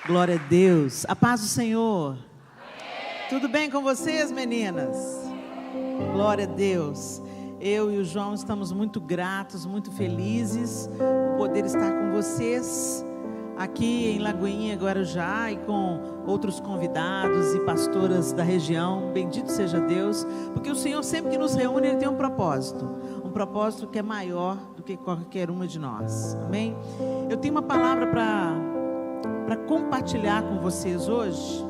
Glória a Deus. A paz do Senhor. Amém. Tudo bem com vocês, meninas? Glória a Deus. Eu e o João estamos muito gratos, muito felizes por poder estar com vocês aqui em Lagoinha, Guarujá, e com outros convidados e pastoras da região. Bendito seja Deus, porque o Senhor sempre que nos reúne, Ele tem um propósito que é maior do que qualquer uma de nós. Amém? Eu tenho uma palavra para compartilhar com vocês hoje,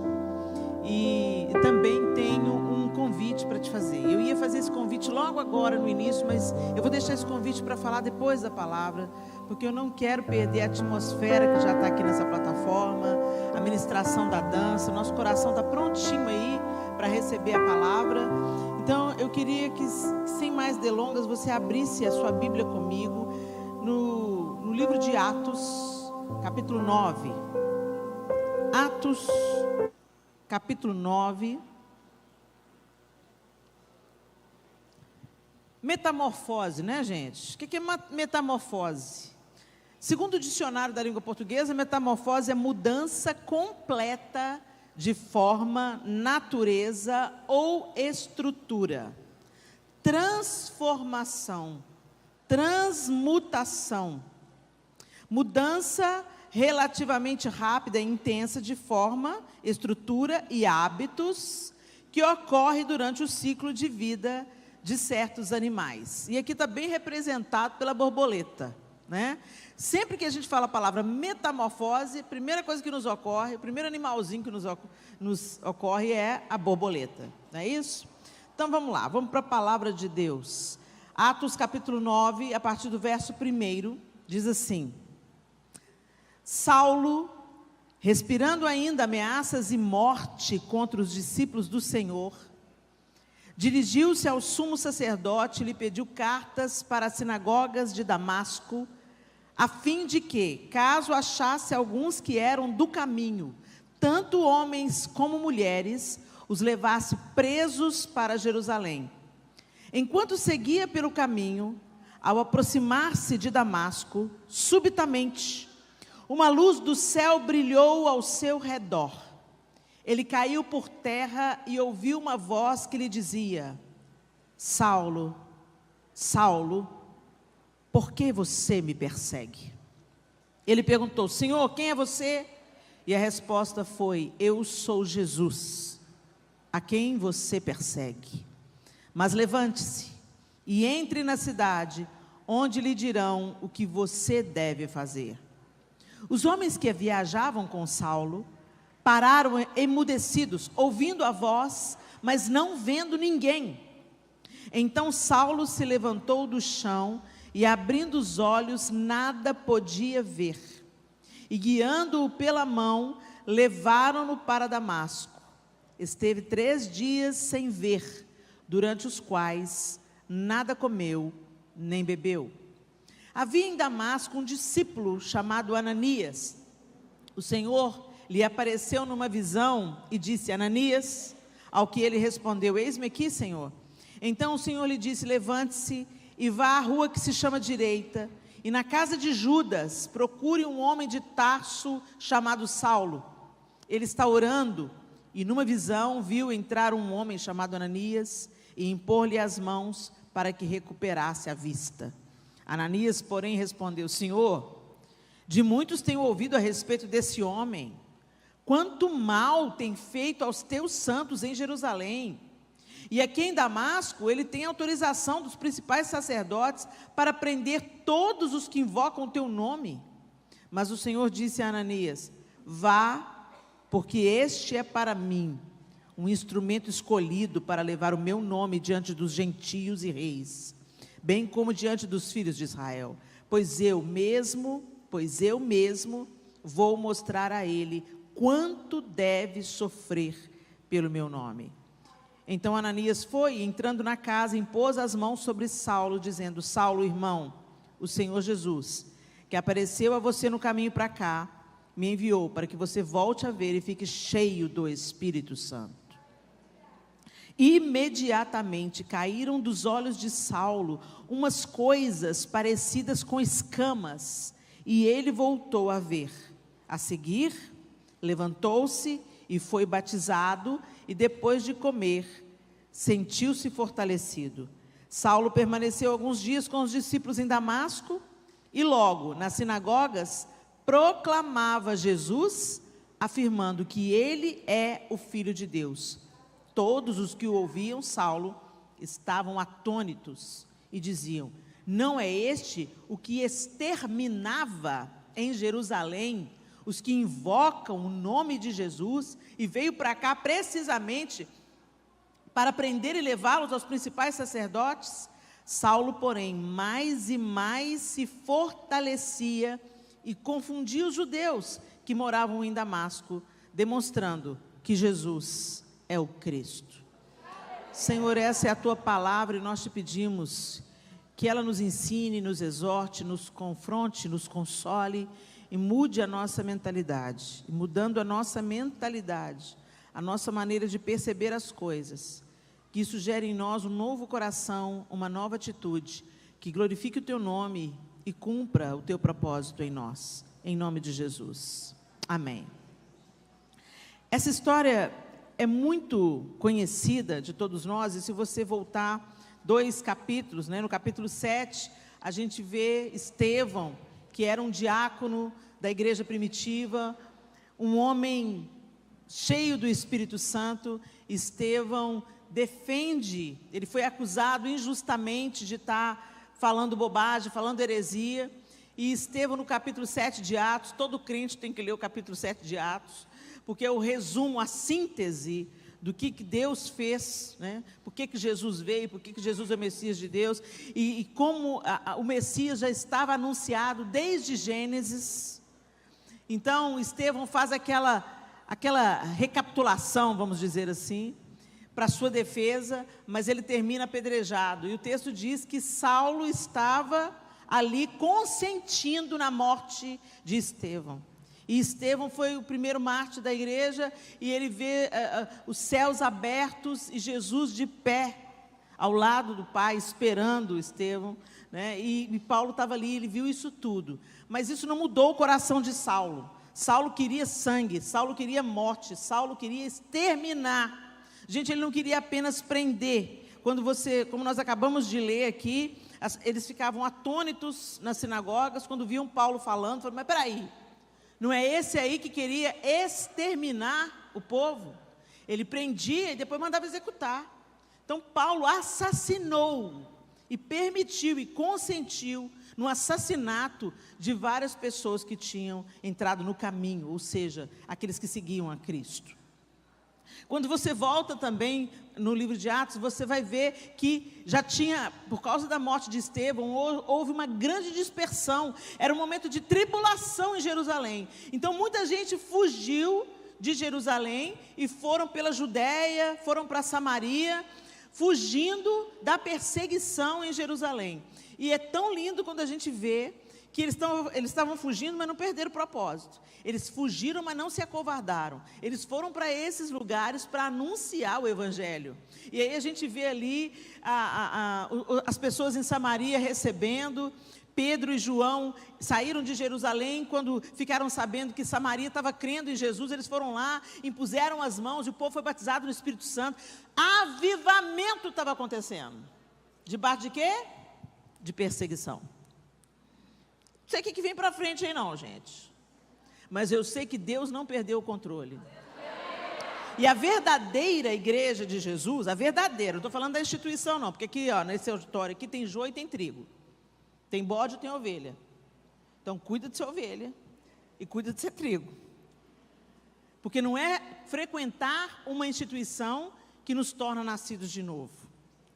e também tenho um convite para te fazer. Eu ia fazer esse convite logo agora no início, mas eu vou deixar esse convite para falar depois da palavra, porque eu não quero perder a atmosfera que já está aqui nessa plataforma, a ministração da dança. Nosso coração está prontinho aí para receber a palavra. Então eu queria que, sem mais delongas, você abrisse a sua Bíblia comigo no livro de Atos, capítulo 9. Atos, capítulo 9. Metamorfose, né, gente? O que é metamorfose? Segundo o dicionário da língua portuguesa, metamorfose é mudança completa de forma, natureza ou estrutura. Transformação, transmutação, mudança relativamente rápida e intensa de forma, estrutura e hábitos que ocorre durante o ciclo de vida de certos animais. E aqui está bem representado pela borboleta, né? Sempre que a gente fala a palavra metamorfose, a primeira coisa que nos ocorre, o primeiro animalzinho que nos ocorre é a borboleta, não é isso? Então vamos lá, vamos para a palavra de Deus. Atos capítulo 9, a partir do verso 1, diz assim: Saulo, respirando ainda ameaças e morte contra os discípulos do Senhor, dirigiu-se ao sumo sacerdote e lhe pediu cartas para as sinagogas de Damasco, a fim de que, caso achasse alguns que eram do caminho, tanto homens como mulheres, os levasse presos para Jerusalém. Enquanto seguia pelo caminho, ao aproximar-se de Damasco, subitamente, uma luz do céu brilhou ao seu redor. Ele caiu por terra e ouviu uma voz que lhe dizia: Saulo, Saulo, por que você me persegue? Ele perguntou: Senhor, quem é você? E a resposta foi: eu sou Jesus, a quem você persegue. Mas levante-se e entre na cidade, onde lhe dirão o que você deve fazer. Os homens que viajavam com Saulo pararam emudecidos, ouvindo a voz, mas não vendo ninguém. Então Saulo se levantou do chão e, abrindo os olhos, nada podia ver. E guiando-o pela mão, levaram-no para Damasco. Esteve 3 dias sem ver, durante os quais nada comeu nem bebeu. Havia em Damasco um discípulo chamado Ananias. O Senhor lhe apareceu numa visão e disse: Ananias. Ao que ele respondeu: eis-me aqui, Senhor. Então o Senhor lhe disse: levante-se e vá à rua que se chama Direita, e na casa de Judas procure um homem de Tarso chamado Saulo. Ele está orando, e numa visão viu entrar um homem chamado Ananias e impor-lhe as mãos para que recuperasse a vista. Ananias, porém, respondeu: Senhor, de muitos tenho ouvido a respeito desse homem, quanto mal tem feito aos teus santos em Jerusalém. E aqui em Damasco, ele tem autorização dos principais sacerdotes para prender todos os que invocam o teu nome. Mas o Senhor disse a Ananias: vá, porque este é para mim um instrumento escolhido para levar o meu nome diante dos gentios e reis, bem como diante dos filhos de Israel, pois eu mesmo vou mostrar a ele quanto deve sofrer pelo meu nome. Então Ananias foi, entrando na casa, impôs as mãos sobre Saulo, dizendo: Saulo, irmão, o Senhor Jesus, que apareceu a você no caminho para cá, me enviou para que você volte a ver e fique cheio do Espírito Santo. Imediatamente caíram dos olhos de Saulo umas coisas parecidas com escamas, e ele voltou a ver. A seguir, levantou-se e foi batizado, e depois de comer, sentiu-se fortalecido. Saulo permaneceu alguns dias com os discípulos em Damasco, e logo, nas sinagogas, proclamava Jesus, afirmando que ele é o Filho de Deus. Todos os que o ouviam, Saulo, estavam atônitos e diziam: não é este o que exterminava em Jerusalém os que invocam o nome de Jesus e veio para cá precisamente para prender e levá-los aos principais sacerdotes? Saulo, porém, mais e mais se fortalecia e confundia os judeus que moravam em Damasco, demonstrando que Jesus é o Cristo. Senhor, essa é a tua palavra e nós te pedimos que ela nos ensine, nos exorte, nos confronte, nos console e mude a nossa mentalidade. E mudando a nossa mentalidade, a nossa maneira de perceber as coisas, que isso gere em nós um novo coração, uma nova atitude, que glorifique o teu nome e cumpra o teu propósito em nós, em nome de Jesus. Amém. Essa história é muito conhecida de todos nós, e se você voltar 2 capítulos, no capítulo 7, a gente vê Estevão, que era um diácono da igreja primitiva, um homem cheio do Espírito Santo. Estevão defende, ele foi acusado injustamente de estar falando bobagem, falando heresia, e Estevão, no capítulo 7 de Atos, todo crente tem que ler o capítulo 7 de Atos, porque é o resumo, a síntese do que Deus fez, por que Jesus veio, por que Jesus é o Messias de Deus, e como o Messias já estava anunciado desde Gênesis. Então, Estevão faz aquela recapitulação, vamos dizer assim, para sua defesa, mas ele termina apedrejado, e o texto diz que Saulo estava ali consentindo na morte de Estevão. E Estevão foi o primeiro mártir da igreja, e ele vê os céus abertos e Jesus de pé, ao lado do Pai, esperando Estevão, e Paulo estava ali, ele viu isso tudo, mas isso não mudou o coração de Saulo. Saulo queria sangue, Saulo queria morte, Saulo queria exterminar. Gente, ele não queria apenas prender. Como nós acabamos de ler aqui, eles ficavam atônitos nas sinagogas, quando viam Paulo falando, falaram: mas peraí, não é esse aí que queria exterminar o povo? Ele prendia e depois mandava executar. Então Paulo assassinou e permitiu e consentiu no assassinato de várias pessoas que tinham entrado no caminho, ou seja, aqueles que seguiam a Cristo. Quando você volta também no livro de Atos, você vai ver que já tinha, por causa da morte de Estevão, houve uma grande dispersão. Era um momento de tribulação em Jerusalém. Então muita gente fugiu de Jerusalém e foram pela Judéia, foram para Samaria, fugindo da perseguição em Jerusalém. E é tão lindo quando a gente vê que eles estavam fugindo, mas não perderam o propósito. Eles fugiram, mas não se acovardaram. Eles foram para esses lugares para anunciar o Evangelho. E aí a gente vê ali as pessoas em Samaria recebendo. Pedro e João saíram de Jerusalém, quando ficaram sabendo que Samaria estava crendo em Jesus, eles foram lá, impuseram as mãos, e o povo foi batizado no Espírito Santo. Avivamento estava acontecendo. Debaixo de quê? De perseguição. Não sei o que vem para frente aí não, gente. Mas eu sei que Deus não perdeu o controle. E a verdadeira igreja de Jesus, a verdadeira, não estou falando da instituição não, porque aqui, nesse auditório aqui tem joio e tem trigo. Tem bode e tem ovelha. Então cuida de ser ovelha e cuida de ser trigo. Porque não é frequentar uma instituição que nos torna nascidos de novo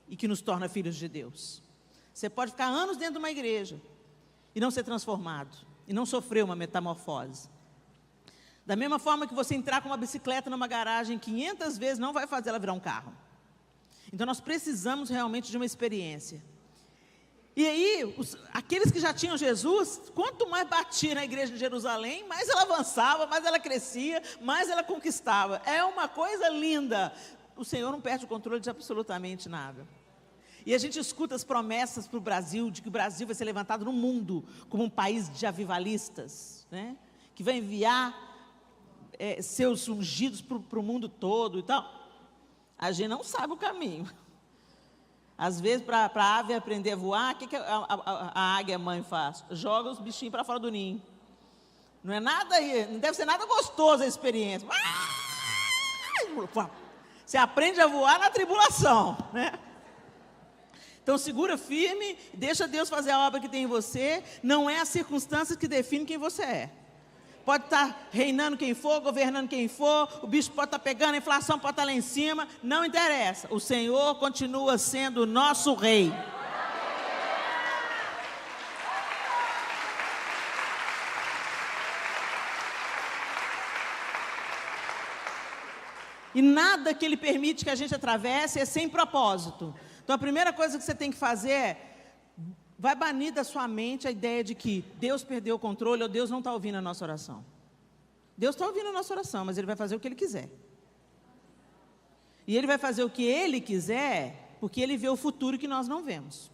e que nos torna filhos de Deus. Você pode ficar anos dentro de uma igreja e não ser transformado, e não sofrer uma metamorfose. Da mesma forma que você entrar com uma bicicleta numa garagem 500 vezes, não vai fazer ela virar um carro. Então nós precisamos realmente de uma experiência. E aí, aqueles que já tinham Jesus, quanto mais batia na igreja de Jerusalém, mais ela avançava, mais ela crescia, mais ela conquistava. É uma coisa linda. O Senhor não perde o controle de absolutamente nada. E a gente escuta as promessas para o Brasil, de que o Brasil vai ser levantado no mundo como um país de avivalistas, que vai enviar seus ungidos para o mundo todo e tal. A gente não sabe o caminho. Às vezes, para a ave aprender a voar, o que a águia mãe faz? Joga os bichinhos para fora do ninho. Não é nada, não deve ser nada gostoso a experiência. Você aprende a voar na tribulação, né? Então segura firme, deixa Deus fazer a obra que tem em você. Não é as circunstâncias que definem quem você é. Pode estar reinando quem for, governando quem for, o bicho pode estar pegando, a inflação pode estar lá em cima, não interessa. O Senhor continua sendo o nosso rei. E nada que Ele permite que a gente atravesse é sem propósito. Então a primeira coisa que você tem que fazer é, vai banir da sua mente a ideia de que Deus perdeu o controle ou Deus não está ouvindo a nossa oração. Deus está ouvindo a nossa oração, mas Ele vai fazer o que Ele quiser. E Ele vai fazer o que Ele quiser, porque Ele vê o futuro que nós não vemos.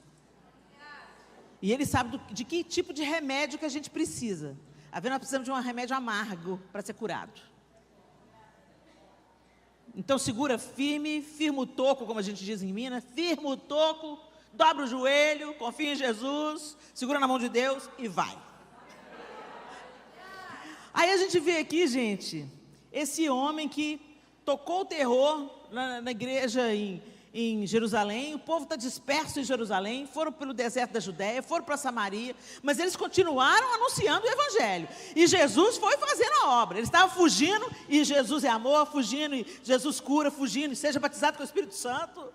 E Ele sabe de que tipo de remédio que a gente precisa. Às vezes nós precisamos de um remédio amargo para ser curado. Então segura firme, firma o toco, como a gente diz em Minas, firma o toco, dobra o joelho, confia em Jesus, segura na mão de Deus e vai. Aí a gente vê aqui, gente, esse homem que tocou o terror na igreja em Jerusalém, o povo está disperso em Jerusalém, foram pelo deserto da Judéia, foram para Samaria, mas eles continuaram anunciando o Evangelho, e Jesus foi fazendo a obra. Eles estavam fugindo, e Jesus é amor, fugindo, e Jesus cura, fugindo, e seja batizado com o Espírito Santo,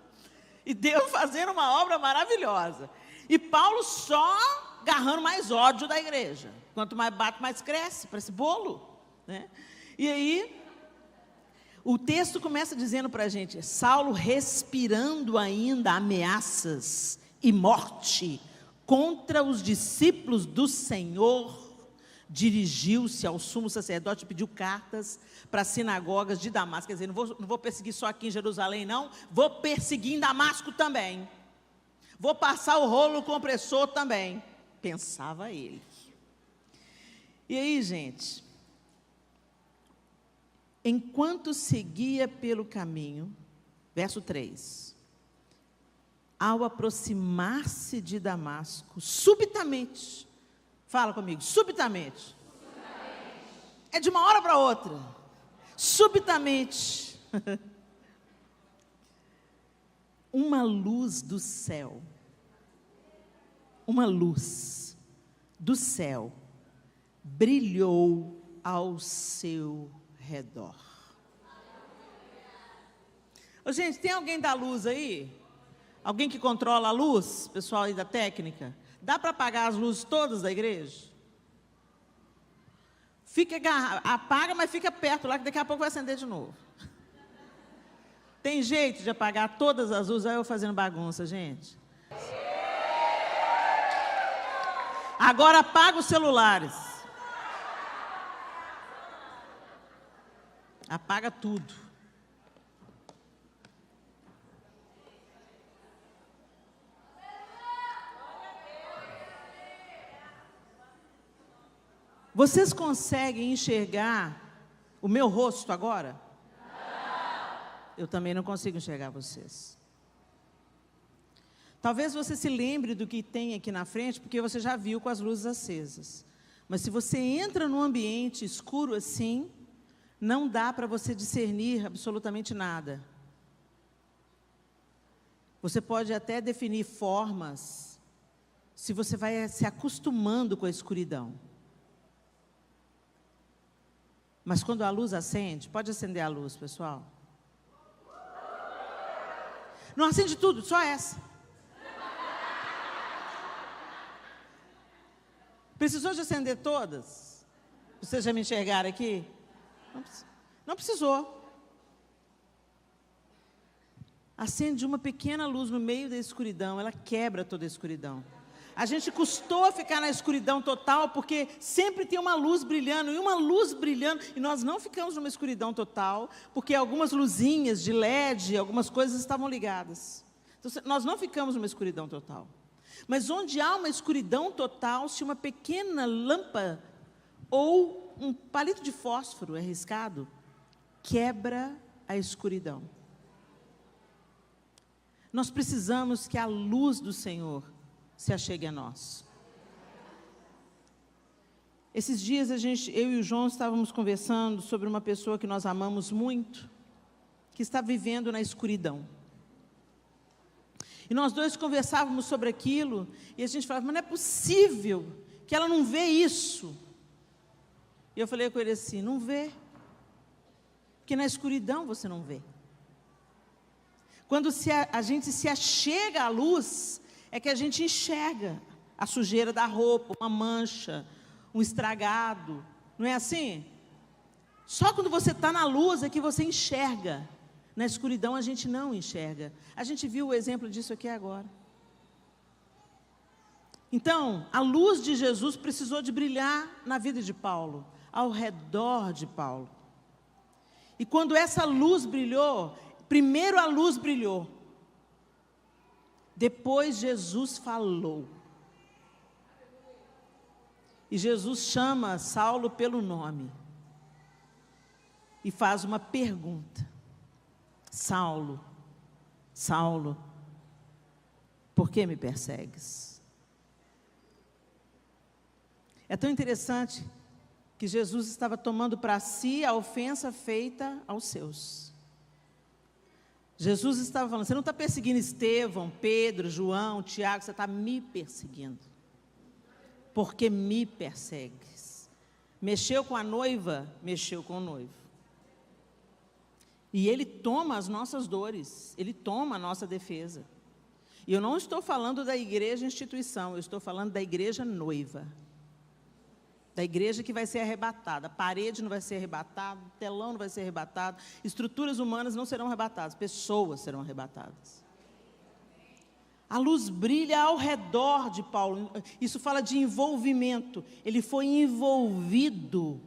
e Deus fazendo uma obra maravilhosa, e Paulo só agarrando mais ódio da igreja, quanto mais bate, mais cresce, parece bolo, né? E aí o texto começa dizendo para a gente, Saulo respirando ainda ameaças e morte contra os discípulos do Senhor, dirigiu-se ao sumo sacerdote e pediu cartas para as sinagogas de Damasco. Quer dizer, não vou perseguir só aqui em Jerusalém não, vou perseguir em Damasco também, vou passar o rolo compressor também, pensava ele. E aí, gente, enquanto seguia pelo caminho, verso 3, ao aproximar-se de Damasco, subitamente, fala comigo, subitamente, é de uma hora para outra, subitamente, uma luz do céu, uma luz do céu, brilhou ao seu redor. Ô, gente, tem alguém da luz aí? Alguém que controla a luz? Pessoal aí da técnica? Dá para apagar as luzes todas da igreja? Apaga, mas fica perto lá, que daqui a pouco vai acender de novo. Tem jeito de apagar todas as luzes? Aí eu fazendo bagunça, gente. Agora apaga os celulares. Apaga tudo. Vocês conseguem enxergar o meu rosto agora? Eu também não consigo enxergar vocês. Talvez você se lembre do que tem aqui na frente, porque você já viu com as luzes acesas. Mas se você entra num ambiente escuro assim, não dá para você discernir absolutamente nada. Você pode até definir formas, se você vai se acostumando com a escuridão. Mas quando a luz acende, pode acender a luz, pessoal. Não acende tudo, só essa. Precisou de acender todas? Vocês já me enxergaram aqui? Não precisou. Acende uma pequena luz no meio da escuridão, ela quebra toda a escuridão. A gente custou a ficar na escuridão total, porque sempre tem uma luz brilhando, e nós não ficamos numa escuridão total, porque algumas luzinhas de LED, algumas coisas estavam ligadas. Então, nós não ficamos numa escuridão total. Mas onde há uma escuridão total, se uma pequena lâmpada ou um palito de fósforo é riscado, quebra a escuridão. Nós precisamos que a luz do Senhor se achegue a nós. Esses dias eu e o João estávamos conversando sobre uma pessoa que nós amamos muito, que está vivendo na escuridão. E nós dois conversávamos sobre aquilo, e a gente falava, mas não é possível que ela não vê isso. E eu falei com ele assim, não vê, porque na escuridão você não vê. Quando a gente se achega à luz, é que a gente enxerga a sujeira da roupa, uma mancha, um estragado, não é assim? Só quando você está na luz é que você enxerga. Na escuridão a gente não enxerga. A gente viu o exemplo disso aqui agora. Então, a luz de Jesus precisou de brilhar na vida de Paulo, ao redor de Paulo. E quando essa luz brilhou, primeiro a luz brilhou, depois Jesus falou. E Jesus chama Saulo pelo nome e faz uma pergunta. Saulo, Saulo, por que me persegues? É tão interessante que Jesus estava tomando para si a ofensa feita aos seus. Jesus estava falando, você não está perseguindo Estevão, Pedro, João, Tiago, você está me perseguindo. Porque me persegues. Mexeu com a noiva, mexeu com o noivo. E Ele toma as nossas dores, Ele toma a nossa defesa. E eu não estou falando da igreja instituição, eu estou falando da igreja noiva. Da igreja que vai ser arrebatada. A parede não vai ser arrebatada, o telão não vai ser arrebatado, estruturas humanas não serão arrebatadas, pessoas serão arrebatadas. A luz brilha ao redor de Paulo, isso fala de envolvimento, ele foi envolvido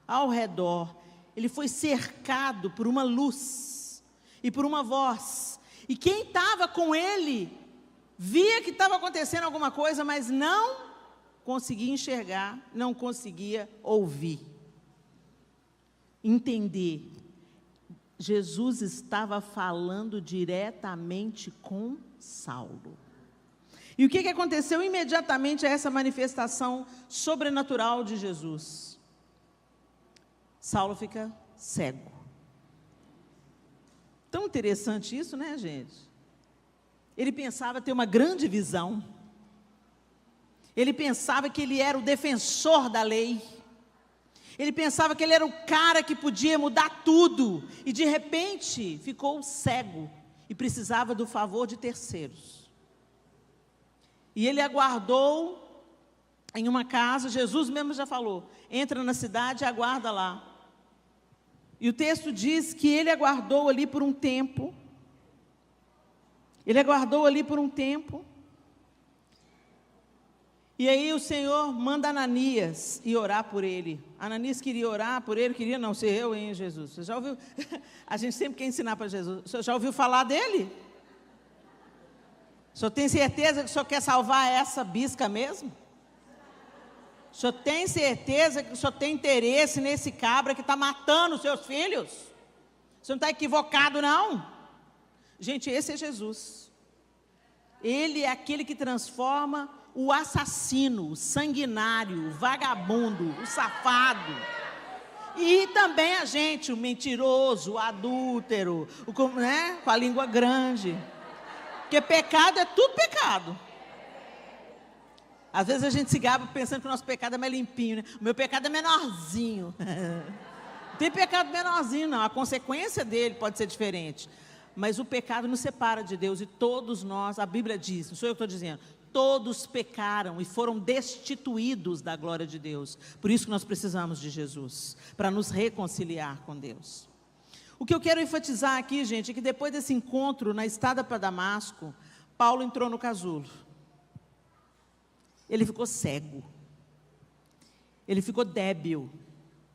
ao redor. Ele foi cercado por uma luz e por uma voz. E quem estava com ele, via que estava acontecendo alguma coisa, mas não conseguia enxergar, não conseguia ouvir, entender. Jesus estava falando diretamente com Saulo. E o que aconteceu imediatamente a essa manifestação sobrenatural de Jesus? Saulo fica cego. Tão interessante isso, né, gente? Ele pensava ter uma grande visão. Ele pensava que ele era o defensor da lei. Ele pensava que ele era o cara que podia mudar tudo. E de repente ficou cego e precisava do favor de terceiros. E ele aguardou em uma casa, Jesus mesmo já falou, entra na cidade e aguarda lá. E o texto diz que ele aguardou ali por um tempo. Ele aguardou ali por um tempo. E aí o Senhor manda Ananias ir orar por ele. Ananias queria orar por ele, queria não ser eu, hein, Jesus. Você já ouviu? A gente sempre quer ensinar para Jesus. Você já ouviu falar dele? O senhor tem certeza que o senhor quer salvar essa bisca mesmo? O senhor tem certeza que o senhor tem interesse nesse cabra que está matando os seus filhos? O senhor não está equivocado, não? Gente, esse é Jesus. Ele é aquele que transforma o assassino, o sanguinário, o vagabundo, o safado. E também a gente, o mentiroso, o adúltero, né, com a língua grande. Porque pecado é tudo pecado. Às vezes a gente se gaba pensando que o nosso pecado é mais limpinho, né? O meu pecado é menorzinho. Não tem pecado menorzinho, não. A consequência dele pode ser diferente. Mas o pecado nos separa de Deus. E todos nós, a Bíblia diz, não sou eu que estou dizendo, todos pecaram e foram destituídos da glória de Deus. Por isso que nós precisamos de Jesus, para nos reconciliar com Deus. O que eu quero enfatizar aqui, gente, é que depois desse encontro na estrada para Damasco, Paulo entrou no casulo. Ele ficou cego. Ele ficou débil.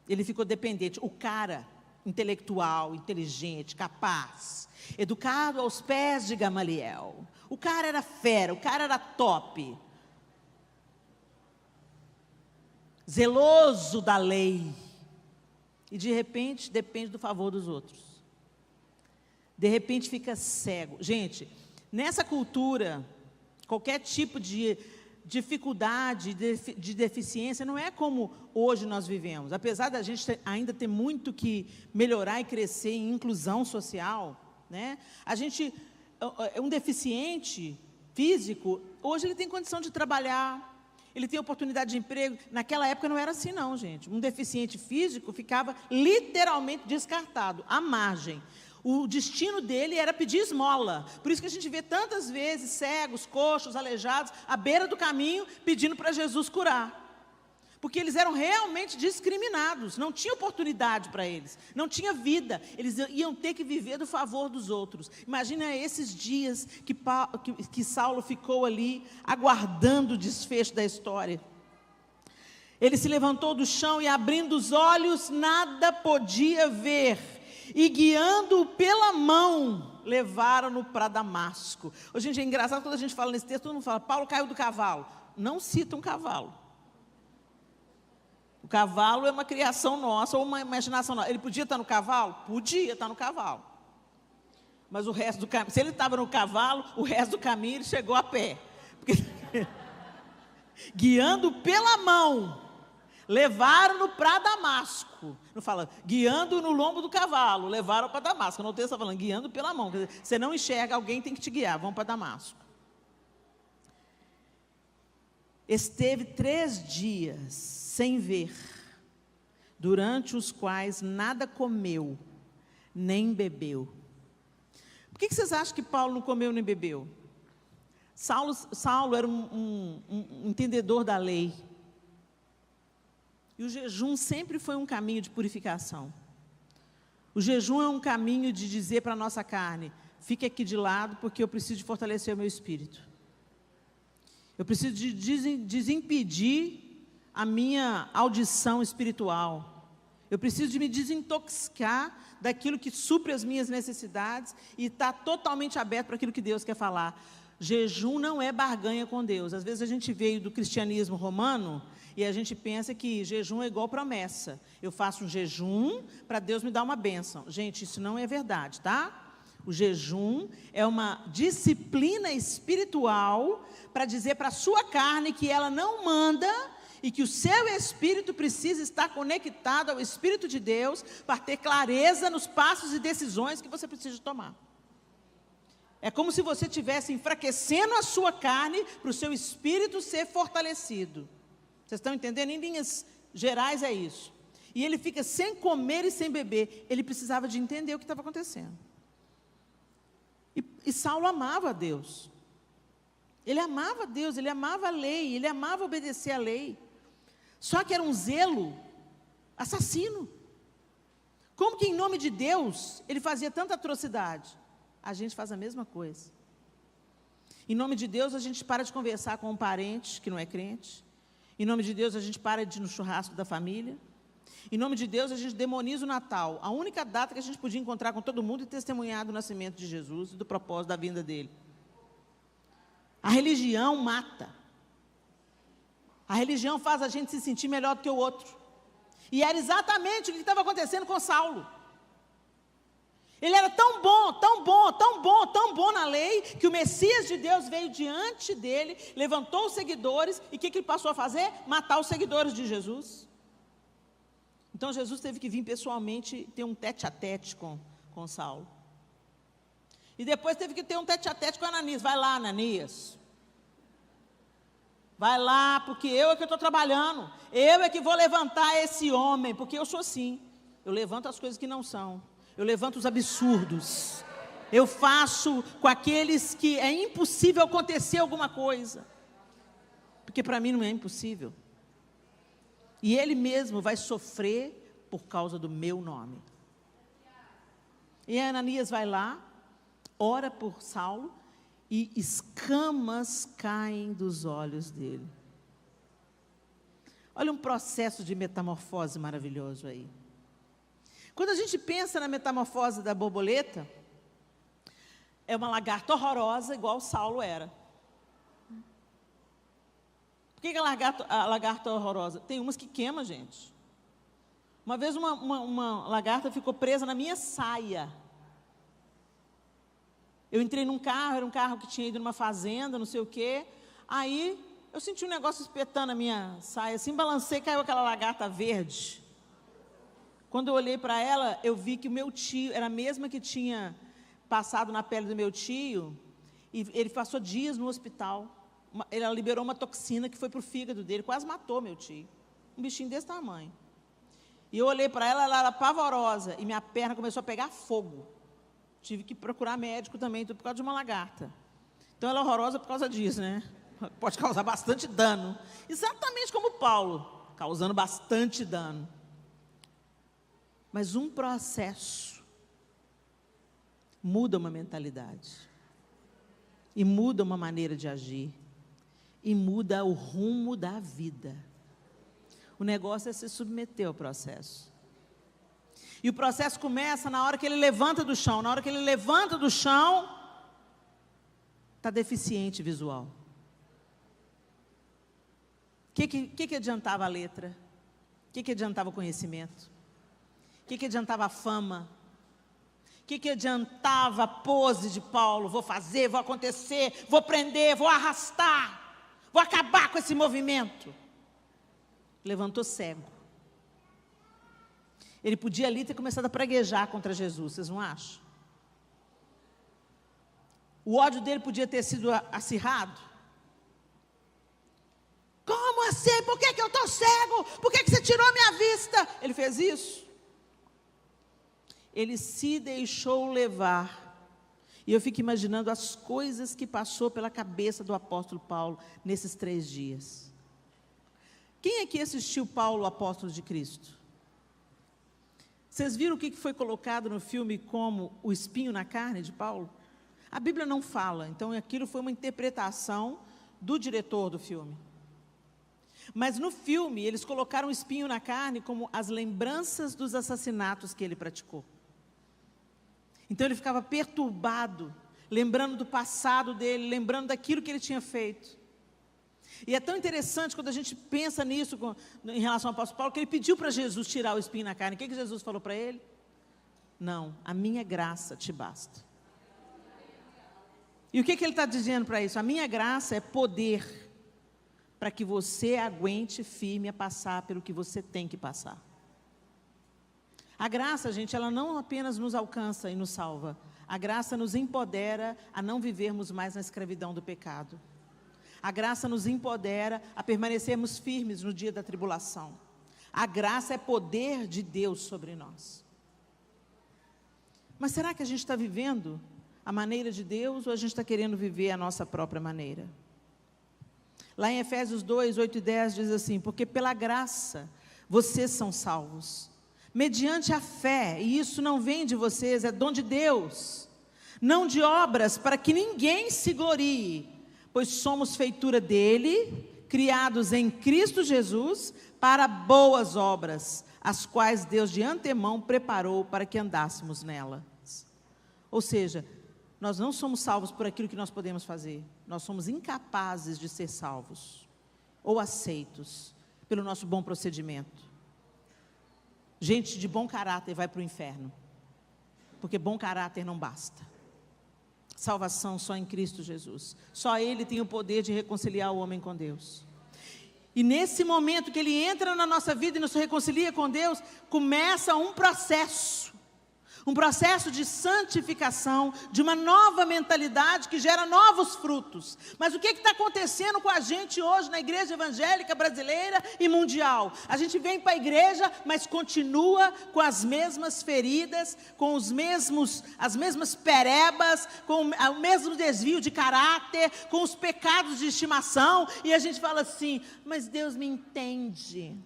Ele ficou dependente. O cara intelectual, inteligente, capaz, educado aos pés de Gamaliel. O cara era fera, o cara era top. zeloso da lei, e de repente depende do favor dos outros. De repente fica cego. Gente, nessa cultura, qualquer tipo de dificuldade, de deficiência, não é como hoje nós vivemos. Apesar da gente ainda ter muito que melhorar e crescer em inclusão social, né? Um deficiente físico, hoje ele tem condição de trabalhar, ele tem oportunidade de emprego. Naquela época não era assim não, gente. Um deficiente físico ficava literalmente descartado, à margem. O destino dele era pedir esmola. Por isso que a gente vê tantas vezes cegos, coxos, aleijados, à beira do caminho, pedindo para Jesus curar. Porque eles eram realmente discriminados, não tinha oportunidade para eles, não tinha vida, eles iam ter que viver do favor dos outros. Imagina esses dias que Saulo ficou ali, aguardando o desfecho da história. Ele se levantou do chão e, abrindo os olhos, nada podia ver. E guiando-o pela mão, levaram-no para Damasco. Ô, gente, é engraçado quando a gente fala nesse texto, todo mundo fala, Paulo caiu do cavalo. Não cita um cavalo. O cavalo é uma criação nossa, ou uma imaginação nossa. Ele podia estar no cavalo? Podia estar no cavalo. Mas o resto do caminho, se ele estava no cavalo, o resto do caminho ele chegou a pé. Porque guiando pela mão, levaram-no para Damasco. Não fala, guiando no lombo do cavalo, levaram para Damasco. No texto está falando, guiando pela mão. Quer dizer, você não enxerga, alguém tem que te guiar, vão para Damasco. Esteve 3 dias sem ver, durante os quais nada comeu, nem bebeu. Por que vocês acham que Paulo não comeu nem bebeu? Saulo era um entendedor da lei. E o jejum sempre foi um caminho de purificação. O jejum é um caminho de dizer para a nossa carne, fique aqui de lado porque eu preciso de fortalecer o meu espírito. Eu preciso de desimpedir a minha audição espiritual. Eu preciso de me desintoxicar daquilo que supre as minhas necessidades e estar totalmente aberto para aquilo que Deus quer falar. Jejum não é barganha com Deus. Às vezes a gente veio do cristianismo romano e a gente pensa que jejum é igual promessa. Eu faço um jejum para Deus me dar uma bênção. Gente, isso não é verdade, tá? O jejum é uma disciplina espiritual para dizer para a sua carne que ela não manda e que o seu espírito precisa estar conectado ao Espírito de Deus para ter clareza nos passos e decisões que você precisa tomar. É como se você estivesse enfraquecendo a sua carne para o seu espírito ser fortalecido. Vocês estão entendendo? Em linhas gerais é isso. E ele fica sem comer e sem beber. Ele precisava de entender o que estava acontecendo. E Saulo amava a Deus. Ele amava a Deus, ele amava a lei, ele amava obedecer a lei. Só que era um zelo assassino. Como que em nome de Deus ele fazia tanta atrocidade? A gente faz a mesma coisa. Em nome de Deus a gente para de conversar com um parente que não é crente. Em nome de Deus a gente para de ir no churrasco da família. Em nome de Deus a gente demoniza o Natal, a única data que a gente podia encontrar com todo mundo e testemunhar do nascimento de Jesus e do propósito da vinda dele. A religião mata. A religião faz a gente se sentir melhor do que o outro. E era exatamente o que estava acontecendo com Saulo. Ele era tão bom, tão bom, tão bom, tão bom na lei, que o Messias de Deus veio diante dele, levantou os seguidores, e o que ele passou a fazer? Matar os seguidores de Jesus. Então Jesus teve que vir pessoalmente ter um tete-a-tete com Saulo. E depois teve que ter um tete-a-tete com Ananias. Vai lá, Ananias. Vai lá, porque eu é que estou trabalhando. Eu é que vou levantar esse homem, porque eu sou assim. Eu levanto as coisas que não são. Eu levanto os absurdos. Eu faço com aqueles que é impossível acontecer alguma coisa. Porque para mim não é impossível. E ele mesmo vai sofrer por causa do meu nome. E Ananias vai lá, ora por Saulo, e escamas caem dos olhos dele. Olha um processo de metamorfose maravilhoso aí. Quando a gente pensa na metamorfose da borboleta, é uma lagarta horrorosa, igual Saulo era. Por que a lagarta é horrorosa? Tem umas que queima, gente. Uma vez uma lagarta ficou presa na minha saia. Eu entrei num carro, era um carro que tinha ido numa fazenda, não sei o quê. Aí eu senti um negócio espetando a minha saia, assim, balancei, caiu aquela lagarta verde. Quando eu olhei para ela, eu vi que o meu tio, era a mesma que tinha passado na pele do meu tio, e ele passou dias no hospital. Ela liberou uma toxina que foi para o fígado dele, quase matou meu tio. Um bichinho desse tamanho. E eu olhei para ela, ela era pavorosa, e minha perna começou a pegar fogo. Tive que procurar médico também, tudo por causa de uma lagarta. Então ela é horrorosa por causa disso, né? Pode causar bastante dano. Exatamente como Paulo, causando bastante dano. Mas um processo muda uma mentalidade. E muda uma maneira de agir. E muda o rumo da vida. O negócio é se submeter ao processo. E o processo começa na hora que ele levanta do chão. Na hora que ele levanta do chão, está deficiente visual. O que adiantava a letra? O que adiantava o conhecimento? O que adiantava a fama? O que adiantava a pose de Paulo? Vou fazer, vou acontecer, vou prender, vou arrastar, vou acabar com esse movimento. Levantou cego. Ele podia ali ter começado a praguejar contra Jesus, vocês não acham? O ódio dele podia ter sido acirrado. Como assim? Por que eu estou cego? Por que você tirou minha vista? Ele fez isso. Ele se deixou levar. E eu fico imaginando as coisas que passou pela cabeça do apóstolo Paulo nesses 3 dias. Quem aqui assistiu Paulo, o apóstolo de Cristo? Vocês viram o que foi colocado no filme como o espinho na carne de Paulo? A Bíblia não fala, então aquilo foi uma interpretação do diretor do filme. Mas no filme, eles colocaram o espinho na carne como as lembranças dos assassinatos que ele praticou. Então ele ficava perturbado, lembrando do passado dele, lembrando daquilo que ele tinha feito. E é tão interessante quando a gente pensa nisso em relação ao apóstolo Paulo, que ele pediu para Jesus tirar o espinho na carne. O que Jesus falou para ele? Não, a minha graça te basta. E o que ele está dizendo para isso? A minha graça é poder para que você aguente firme a passar pelo que você tem que passar. A graça, gente, ela não apenas nos alcança e nos salva. A graça nos empodera a não vivermos mais na escravidão do pecado. A graça nos empodera a permanecermos firmes no dia da tribulação. A graça é poder de Deus sobre nós. Mas será que a gente está vivendo a maneira de Deus ou a gente está querendo viver a nossa própria maneira? Lá em Efésios 2, 8 e 10 diz assim: porque pela graça vocês são salvos, mediante a fé, e isso não vem de vocês, é dom de Deus, não de obras, para que ninguém se glorie, pois somos feitura dele, criados em Cristo Jesus, para boas obras, as quais Deus de antemão preparou para que andássemos nelas. Ou seja, nós não somos salvos por aquilo que nós podemos fazer, nós somos incapazes de ser salvos, ou aceitos, pelo nosso bom procedimento. Gente de bom caráter vai para o inferno, porque bom caráter não basta. Salvação só em Cristo Jesus. Só Ele tem o poder de reconciliar o homem com Deus. E nesse momento que Ele entra na nossa vida e nos reconcilia com Deus, começa um processo de santificação, de uma nova mentalidade que gera novos frutos. Mas o que está acontecendo com a gente hoje na igreja evangélica brasileira e mundial? A gente vem para a igreja, mas continua com as mesmas feridas, com as mesmas perebas, com o mesmo desvio de caráter, com os pecados de estimação, e a gente fala assim: mas Deus me entende.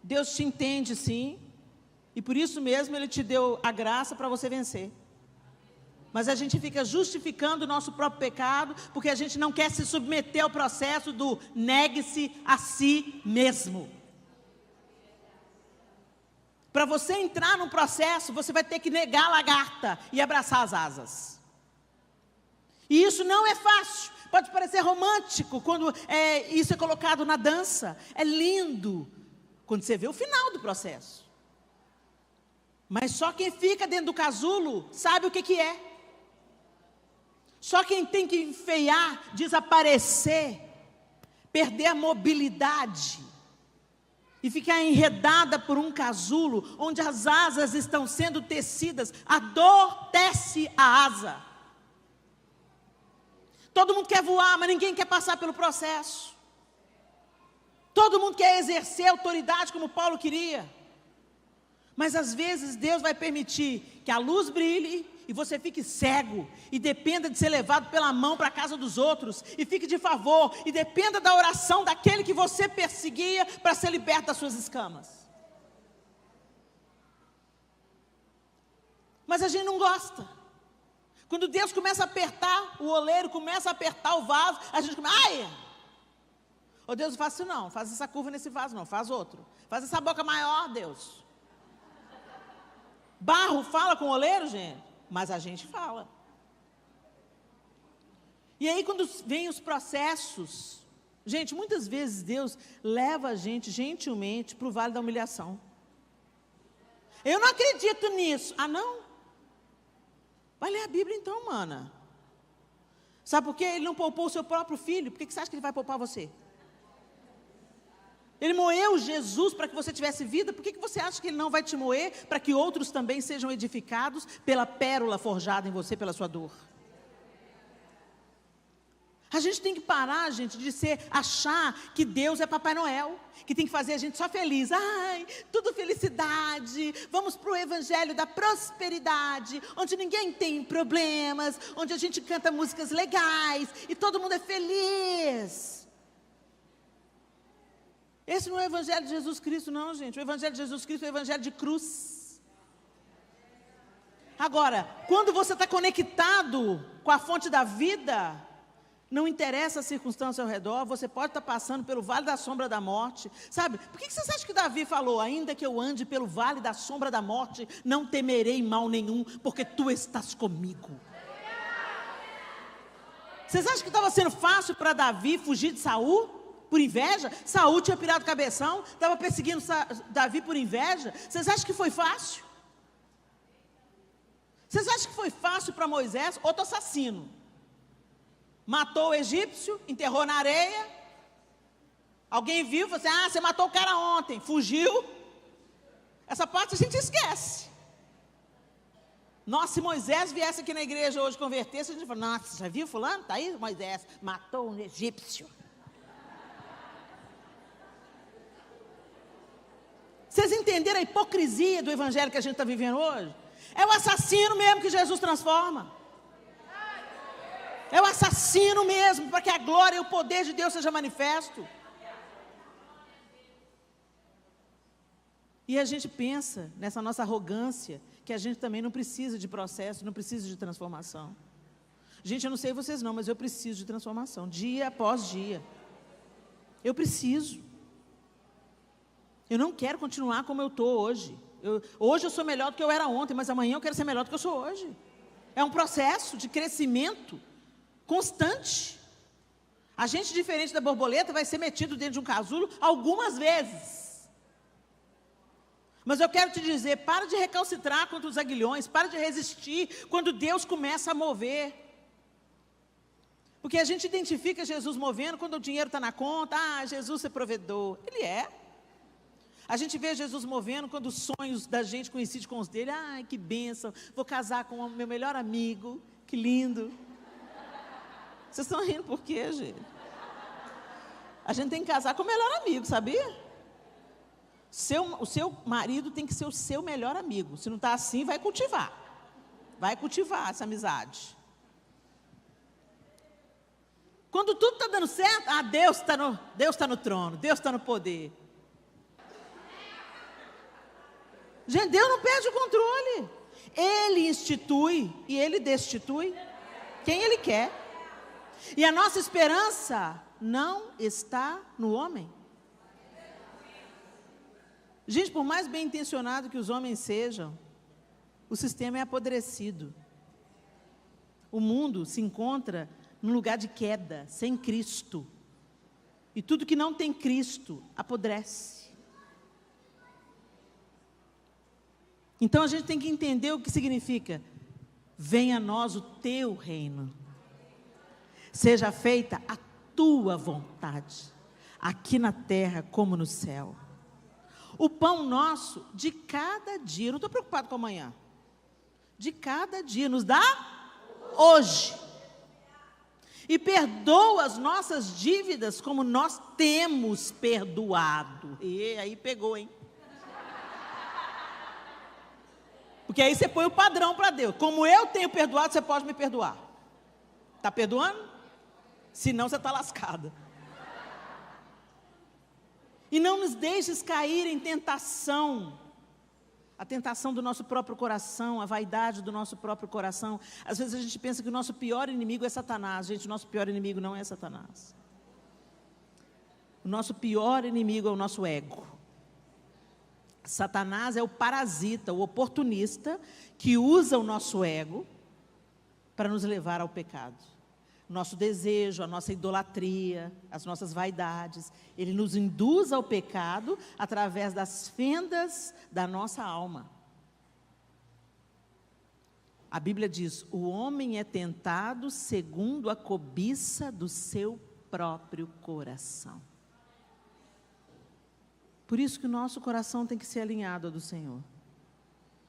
Deus te entende, sim. E por isso mesmo Ele te deu a graça para você vencer. Mas a gente fica justificando o nosso próprio pecado, porque a gente não quer se submeter ao processo do negue-se a si mesmo. Para você entrar num processo, você vai ter que negar a lagarta e abraçar as asas. E isso não é fácil, Pode parecer romântico quando isso é colocado na dança. É lindo quando você vê o final do processo. Mas só quem fica dentro do casulo sabe o que é. Só quem tem que enfeiar, desaparecer, perder a mobilidade e ficar enredada por um casulo onde as asas estão sendo tecidas, a dor tece a asa. Todo mundo quer voar, mas ninguém quer passar pelo processo. Todo mundo quer exercer autoridade como Paulo queria. Mas às vezes Deus vai permitir que a luz brilhe e você fique cego, e dependa de ser levado pela mão para a casa dos outros, e fique de favor, e dependa da oração daquele que você perseguia para ser liberto das suas escamas. Mas a gente não gosta. Quando Deus começa a apertar o oleiro, começa a apertar o vaso, a gente começa, ai! Ô Deus, não faz isso não, faz essa curva nesse vaso não, faz outro. Faz essa boca maior, Deus. Barro fala com o oleiro, gente? Mas a gente fala. E aí quando vem os processos, gente, muitas vezes Deus leva a gente gentilmente para o vale da humilhação. Eu não acredito nisso. Ah, não? Vai ler a Bíblia então, mana. Sabe por quê? Ele não poupou o seu próprio filho. Por que você acha que ele vai poupar você? Ele moeu Jesus para que você tivesse vida. Por que você acha que ele não vai te moer para que outros também sejam edificados pela pérola forjada em você, pela sua dor? A gente tem que parar, gente, de achar que Deus é Papai Noel, que tem que fazer a gente só feliz. Ai, tudo felicidade. Vamos para o evangelho da prosperidade, onde ninguém tem problemas, onde a gente canta músicas legais e todo mundo é feliz. Esse não é o evangelho de Jesus Cristo, não, gente. O evangelho de Jesus Cristo é o evangelho de cruz. Agora, quando você está conectado com a fonte da vida, não interessa a circunstância ao redor, você pode estar passando pelo vale da sombra da morte. Sabe, por que vocês acham que Davi falou, ainda que eu ande pelo vale da sombra da morte, não temerei mal nenhum, porque tu estás comigo? Vocês acham que estava sendo fácil para Davi fugir de Saul? Por inveja? Saul tinha pirado o cabeção, estava perseguindo Davi por inveja. Vocês acham que foi fácil? Vocês acham que foi fácil para Moisés, outro assassino? Matou o egípcio, enterrou na areia. Alguém viu, falou assim, você matou o cara ontem, fugiu. Essa parte a gente esquece. Nossa, se Moisés viesse aqui na igreja hoje converter-se, a gente fala, nossa, já viu fulano? Está aí Moisés, matou um egípcio. Vocês entenderam a hipocrisia do evangelho que a gente está vivendo hoje? É o assassino mesmo que Jesus transforma. É o assassino mesmo, para que a glória e o poder de Deus seja manifesto. E a gente pensa, nessa nossa arrogância, que a gente também não precisa de processo, não precisa de transformação. Gente, eu não sei vocês não, mas eu preciso de transformação, dia após dia. Eu preciso. Eu não quero continuar como eu estou hoje. Hoje eu sou melhor do que eu era ontem, mas amanhã eu quero ser melhor do que eu sou hoje. É um processo de crescimento constante. A gente, diferente da borboleta, vai ser metido dentro de um casulo algumas vezes. Mas eu quero te dizer, para de recalcitrar contra os aguilhões, para de resistir quando Deus começa a mover. Porque a gente identifica Jesus movendo quando o dinheiro está na conta. Jesus é provedor. Ele é. A gente vê Jesus movendo quando os sonhos da gente coincidem com os dele. Ai, que bênção, vou casar com o meu melhor amigo, que lindo. Vocês estão rindo por quê, gente? A gente tem que casar com o melhor amigo, sabia? O seu marido tem que ser o seu melhor amigo. Se não está assim, vai cultivar. Vai cultivar essa amizade. Quando tudo está dando certo, Deus está no trono, Deus está no poder. Gente, Deus não perde o controle. Ele institui e Ele destitui quem Ele quer. E a nossa esperança não está no homem. Gente, por mais bem intencionado que os homens sejam, o sistema é apodrecido. O mundo se encontra num lugar de queda, sem Cristo. E tudo que não tem Cristo apodrece. Então a gente tem que entender o que significa: venha a nós o teu reino, seja feita a tua vontade, aqui na terra como no céu. O pão nosso de cada dia, eu não estou preocupado com amanhã, de cada dia, nos dá hoje. E perdoa as nossas dívidas como nós temos perdoado. E aí pegou, hein? Porque aí você põe o padrão para Deus. Como eu tenho perdoado, você pode me perdoar. Está perdoando? Senão você está lascada. E não nos deixes cair em tentação. A tentação do nosso próprio coração, a vaidade do nosso próprio coração. Às vezes a gente pensa que o nosso pior inimigo é Satanás. Gente, o nosso pior inimigo não é Satanás. O nosso pior inimigo é o nosso ego. Satanás é o parasita, o oportunista, que usa o nosso ego para nos levar ao pecado. Nosso desejo, a nossa idolatria, as nossas vaidades. Ele nos induz ao pecado através das fendas da nossa alma. A Bíblia diz: o homem é tentado segundo a cobiça do seu próprio coração. Por isso que o nosso coração tem que ser alinhado ao do Senhor.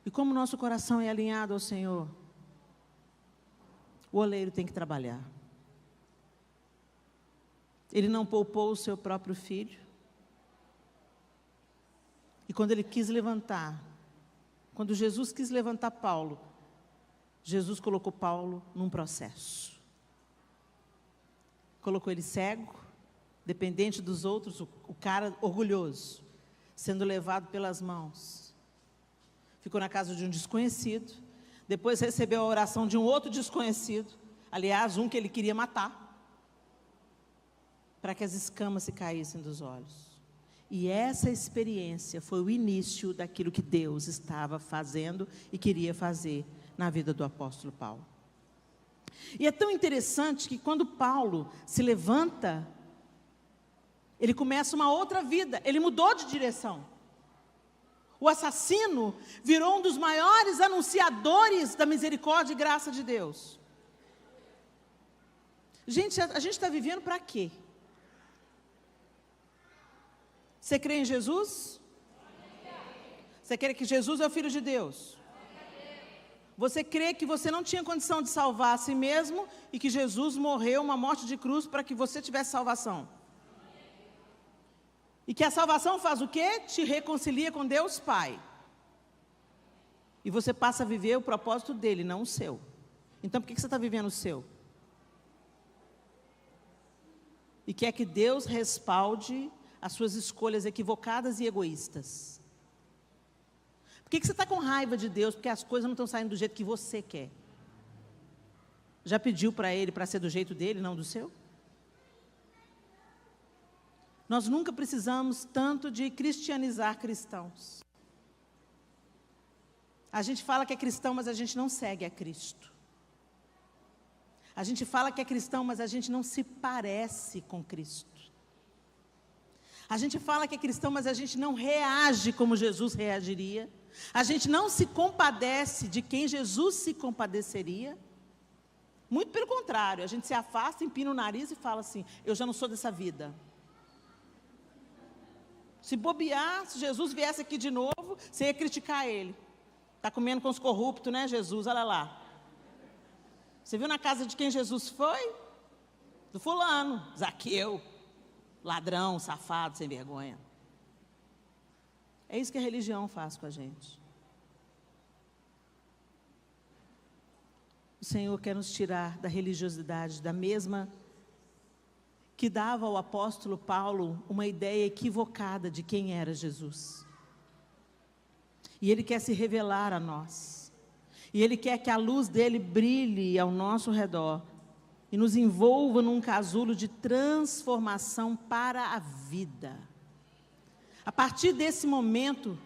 E como o nosso coração é alinhado ao Senhor, o oleiro tem que trabalhar. Ele não poupou o seu próprio filho. E quando ele quis levantar, quando Jesus quis levantar Paulo, Jesus colocou Paulo num processo. Colocou ele cego, dependente dos outros, o cara orgulhoso, sendo levado pelas mãos. Ficou na casa de um desconhecido, depois recebeu a oração de um outro desconhecido, aliás, um que ele queria matar, para que as escamas se caíssem dos olhos. E essa experiência foi o início daquilo que Deus estava fazendo e queria fazer na vida do apóstolo Paulo. E é tão interessante que quando Paulo se levanta, ele começa uma outra vida, ele mudou de direção. O assassino virou um dos maiores anunciadores da misericórdia e graça de Deus. Gente, a gente está vivendo para quê? Você crê em Jesus? Você crê que Jesus é o Filho de Deus? Você crê que você não tinha condição de salvar a si mesmo e que Jesus morreu uma morte de cruz para que você tivesse salvação? E que a salvação faz o quê? Te reconcilia com Deus Pai. E você passa a viver o propósito dele, não o seu. Então por que você está vivendo o seu? E quer que Deus respalde as suas escolhas equivocadas e egoístas. Por que você está com raiva de Deus? Porque as coisas não estão saindo do jeito que você quer. Já pediu para Ele para ser do jeito dele, não do seu? Nós nunca precisamos tanto de cristianizar cristãos. A gente fala que é cristão, mas a gente não segue a Cristo. A gente fala que é cristão, mas a gente não se parece com Cristo. A gente fala que é cristão, mas a gente não reage como Jesus reagiria. A gente não se compadece de quem Jesus se compadeceria. Muito pelo contrário, a gente se afasta, empina o nariz e fala assim: eu já não sou dessa vida. Se bobear, se Jesus viesse aqui de novo, você ia criticar ele. Está comendo com os corruptos, né, Jesus? Olha lá. Você viu na casa de quem Jesus foi? Do fulano, Zaqueu. Ladrão, safado, sem vergonha. É isso que a religião faz com a gente. O Senhor quer nos tirar da religiosidade, da mesma que dava ao apóstolo Paulo uma ideia equivocada de quem era Jesus. E Ele quer se revelar a nós. E Ele quer que a luz dele brilhe ao nosso redor e nos envolva num casulo de transformação para a vida. A partir desse momento,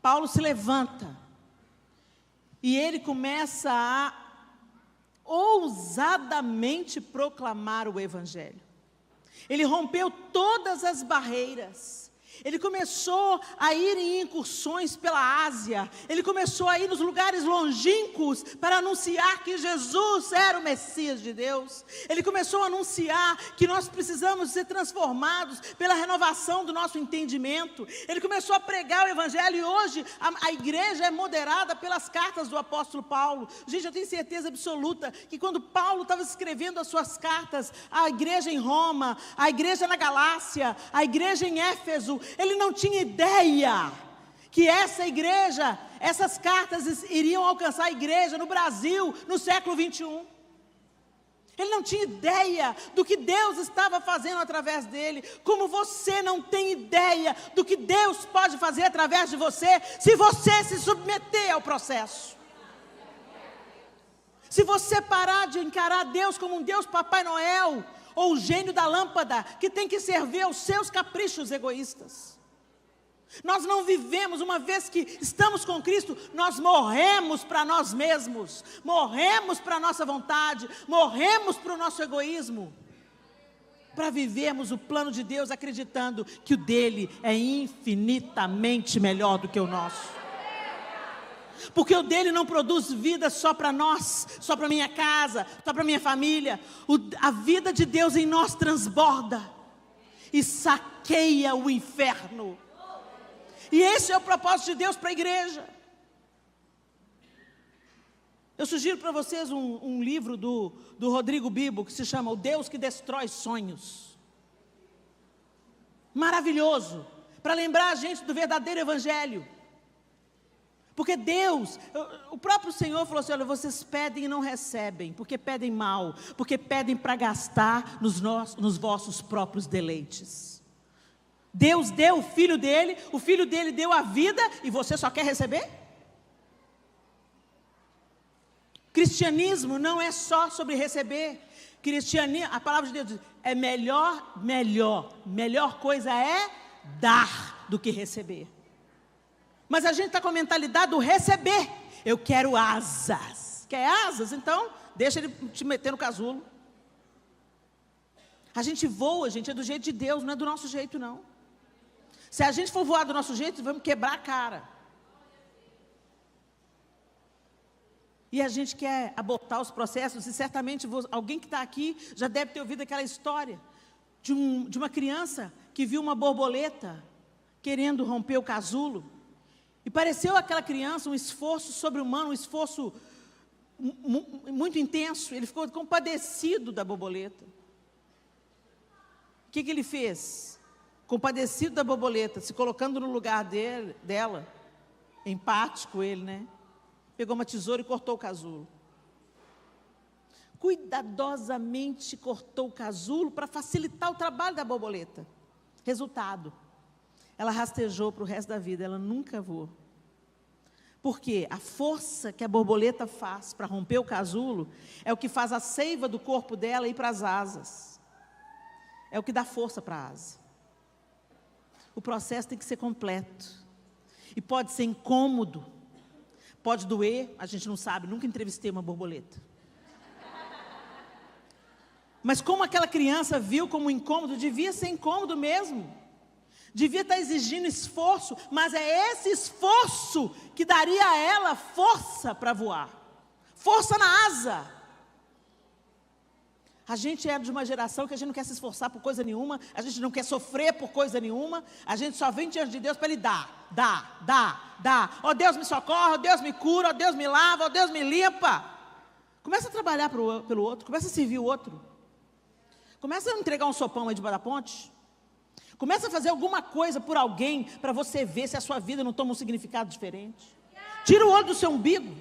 Paulo se levanta e ele começa a ousadamente proclamar o Evangelho. Ele rompeu todas as barreiras. Ele começou a ir em incursões pela Ásia. Ele começou a ir nos lugares longínquos para anunciar que Jesus era o Messias de Deus. Ele começou a anunciar que nós precisamos ser transformados pela renovação do nosso entendimento. Ele começou a pregar o Evangelho e hoje a igreja é moderada pelas cartas do apóstolo Paulo. Gente, eu tenho certeza absoluta que quando Paulo estava escrevendo as suas cartas, à igreja em Roma, à igreja na Galácia, à igreja em Éfeso, ele não tinha ideia que essa igreja, essas cartas iriam alcançar a igreja no Brasil no século 21. Ele não tinha ideia do que Deus estava fazendo através dele, como você não tem ideia do que Deus pode fazer através de você, se você se submeter ao processo. Se você parar de encarar Deus como um Deus Papai Noel, ou o gênio da lâmpada, que tem que servir aos seus caprichos egoístas. Nós não vivemos, uma vez que estamos com Cristo, nós morremos para nós mesmos, morremos para a nossa vontade, morremos para o nosso egoísmo, para vivermos o plano de Deus, acreditando que o dele é infinitamente melhor do que o nosso. Porque o dele não produz vida só para nós, só para minha casa, só para minha família. A vida de Deus em nós transborda e saqueia o inferno. E esse é o propósito de Deus para a igreja. Eu sugiro para vocês um livro do Rodrigo Bibo, que se chama O Deus que Destrói Sonhos. Maravilhoso, para lembrar a gente do verdadeiro evangelho. Porque Deus, o próprio Senhor falou assim, olha, vocês pedem e não recebem, porque pedem mal, porque pedem para gastar nos vossos próprios deleites. Deus deu o filho dele deu a vida e você só quer receber? Cristianismo não é só sobre receber. Cristianismo, a palavra de Deus diz, é melhor coisa é dar do que receber. Mas a gente está com a mentalidade do receber. Eu quero asas. Quer asas? Então, deixa ele te meter no casulo. A gente voa, gente, é do jeito de Deus, não é do nosso jeito, não. Se a gente for voar do nosso jeito, vamos quebrar a cara. E a gente quer abortar os processos, e certamente alguém que está aqui já deve ter ouvido aquela história de uma criança que viu uma borboleta querendo romper o casulo. E pareceu àquela criança um esforço sobre-humano, um esforço muito intenso. Ele ficou compadecido da borboleta. O que ele fez? Compadecido da borboleta, se colocando no lugar dela, empático ele, né? Pegou uma tesoura e cortou o casulo. Cuidadosamente cortou o casulo para facilitar o trabalho da borboleta. Resultado, ela rastejou para o resto da vida, ela nunca voou. Porque a força que a borboleta faz para romper o casulo é o que faz a seiva do corpo dela ir para as asas. É o que dá força para a asa. O processo tem que ser completo. E pode ser incômodo, pode doer, a gente não sabe, nunca entrevistei uma borboleta. Mas como aquela criança viu como incômodo, devia ser incômodo mesmo. Devia estar exigindo esforço, mas é esse esforço que daria a ela força para voar. Força na asa. A gente é de uma geração que a gente não quer se esforçar por coisa nenhuma, a gente não quer sofrer por coisa nenhuma, a gente só vem diante de Deus para Ele dar. Ó Deus me socorre, ó Deus me cura, ó Deus me lava, ó Deus me limpa. Começa a trabalhar pelo outro, começa a servir o outro. Começa a entregar um sopão aí debaixo da ponte. Começa a fazer alguma coisa por alguém para você ver se a sua vida não toma um significado diferente. Tira o olho do seu umbigo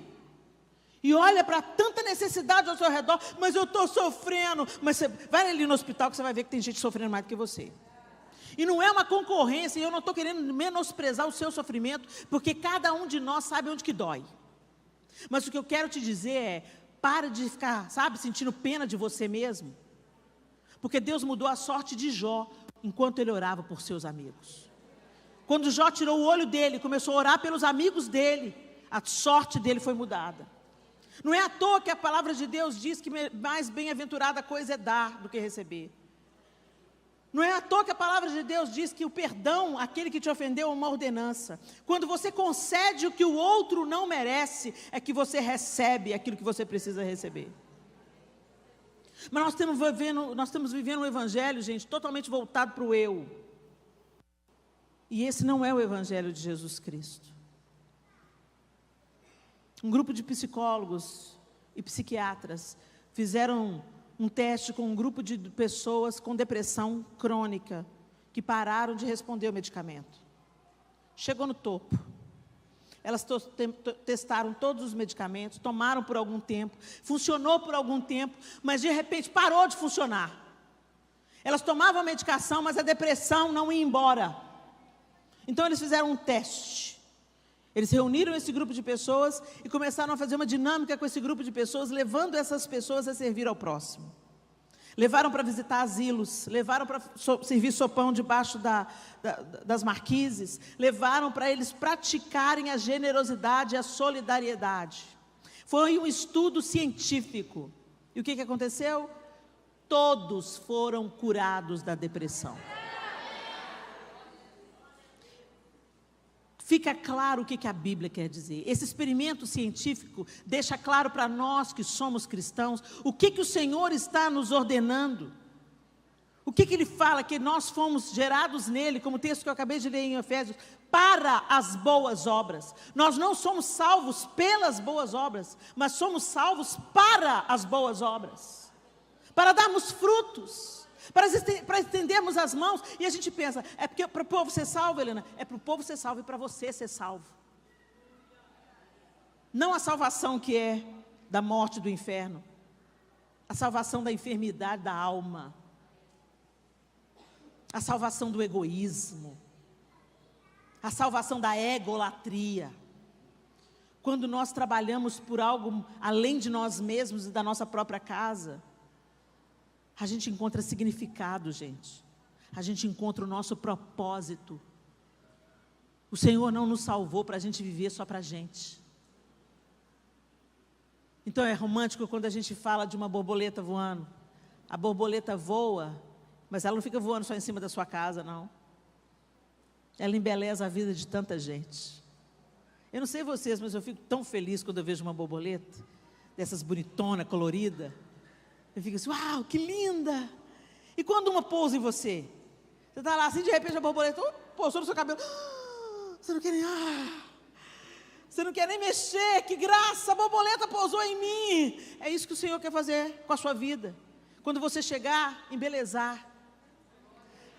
e olha para tanta necessidade ao seu redor. Mas eu estou sofrendo. Mas você vai ali no hospital que você vai ver que tem gente sofrendo mais do que você. E não é uma concorrência, e eu não estou querendo menosprezar o seu sofrimento, porque cada um de nós sabe onde que dói. Mas o que eu quero te dizer é, para de ficar, sentindo pena de você mesmo. Porque Deus mudou a sorte de Jó, enquanto ele orava por seus amigos. Quando Jó tirou o olho dele, começou a orar pelos amigos dele, a sorte dele foi mudada. Não é à toa que a palavra de Deus diz que mais bem-aventurada coisa é dar do que receber. Não é à toa que a palavra de Deus diz que o perdão, aquele que te ofendeu, é uma ordenança. Quando você concede o que o outro não merece, é que você recebe aquilo que você precisa receber. Mas nós estamos vivendo um evangelho, gente, totalmente voltado para o eu. E esse não é o evangelho de Jesus Cristo. Um grupo de psicólogos e psiquiatras fizeram um teste com um grupo de pessoas com depressão crônica, que pararam de responder o medicamento. Chegou no topo. Elas testaram todos os medicamentos, tomaram por algum tempo, funcionou por algum tempo, mas de repente parou de funcionar. Elas tomavam a medicação, mas a depressão não ia embora. Então eles fizeram um teste. Eles reuniram esse grupo de pessoas e começaram a fazer uma dinâmica com esse grupo de pessoas, levando essas pessoas a servir ao próximo. Levaram para visitar asilos, levaram para servir sopão debaixo das marquises, levaram para eles praticarem a generosidade e a solidariedade. Foi um estudo científico. E o que aconteceu? Todos foram curados da depressão. Fica claro o que a Bíblia quer dizer. Esse experimento científico deixa claro para nós que somos cristãos o que o Senhor está nos ordenando. O que Ele fala? Que nós fomos gerados nele, como o texto que eu acabei de ler em Efésios, para as boas obras. Nós não somos salvos pelas boas obras, mas somos salvos para as boas obras. Para darmos frutos. Para estendermos as mãos, e a gente pensa, é porque para o povo ser salvo, Helena, é para o povo ser salvo e para você ser salvo. Não a salvação que é da morte do inferno, a salvação da enfermidade da alma, a salvação do egoísmo, a salvação da egolatria. Quando nós trabalhamos por algo além de nós mesmos e da nossa própria casa, a gente encontra significado, gente. A gente encontra o nosso propósito. O Senhor não nos salvou para a gente viver só para a gente. Então é romântico quando a gente fala de uma borboleta voando. A borboleta voa, mas ela não fica voando só em cima da sua casa, não. Ela embeleza a vida de tanta gente. Eu não sei vocês, mas eu fico tão feliz quando eu vejo uma borboleta, dessas bonitona, colorida. Eu fico assim, uau, que linda! E quando uma pousa em você? Você está lá assim, de repente a borboleta pousou no seu cabelo. Você não quer nem... você não quer nem mexer, que graça, a borboleta pousou em mim. É isso que o Senhor quer fazer com a sua vida. Quando você chegar, embelezar.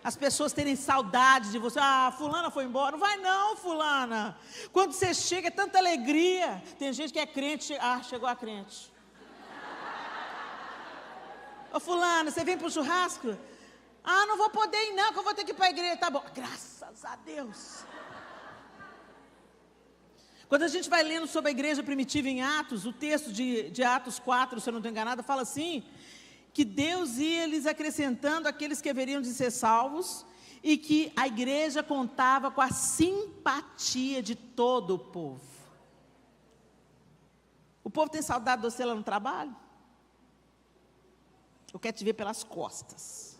As pessoas terem saudade de você. Fulana foi embora. Não vai não, fulana. Quando você chega, é tanta alegria. Tem gente que é crente, chegou a crente. Ô fulano, você vem para o churrasco? Não vou poder ir não, que eu vou ter que ir para a igreja. Tá bom, graças a Deus. Quando a gente vai lendo sobre a igreja primitiva em Atos, o texto de Atos 4, se eu não estou enganada, fala assim, que Deus ia lhes acrescentando aqueles que haveriam de ser salvos, e que a igreja contava com a simpatia de todo o povo. O povo tem saudade de você lá no trabalho? Eu quero te ver pelas costas.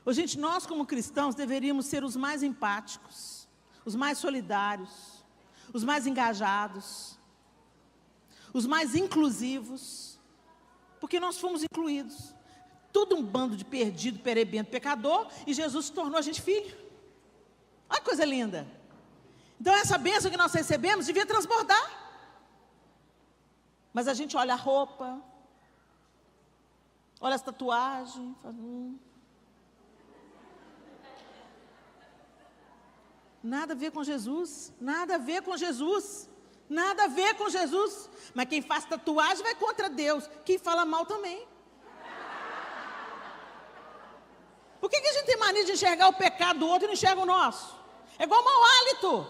Gente, nós como cristãos deveríamos ser os mais empáticos, os mais solidários, os mais engajados, os mais inclusivos, porque nós fomos incluídos. Tudo um bando de perdido, perebento, pecador, e Jesus se tornou a gente filho. Olha que coisa linda. Então essa bênção que nós recebemos devia transbordar. Mas a gente olha a roupa, olha as tatuagens, fala, nada a ver com Jesus, nada a ver com Jesus, nada a ver com Jesus. Mas quem faz tatuagem vai contra Deus, quem fala mal também. Por que a gente tem mania de enxergar o pecado do outro e não enxerga o nosso? É igual mau hálito.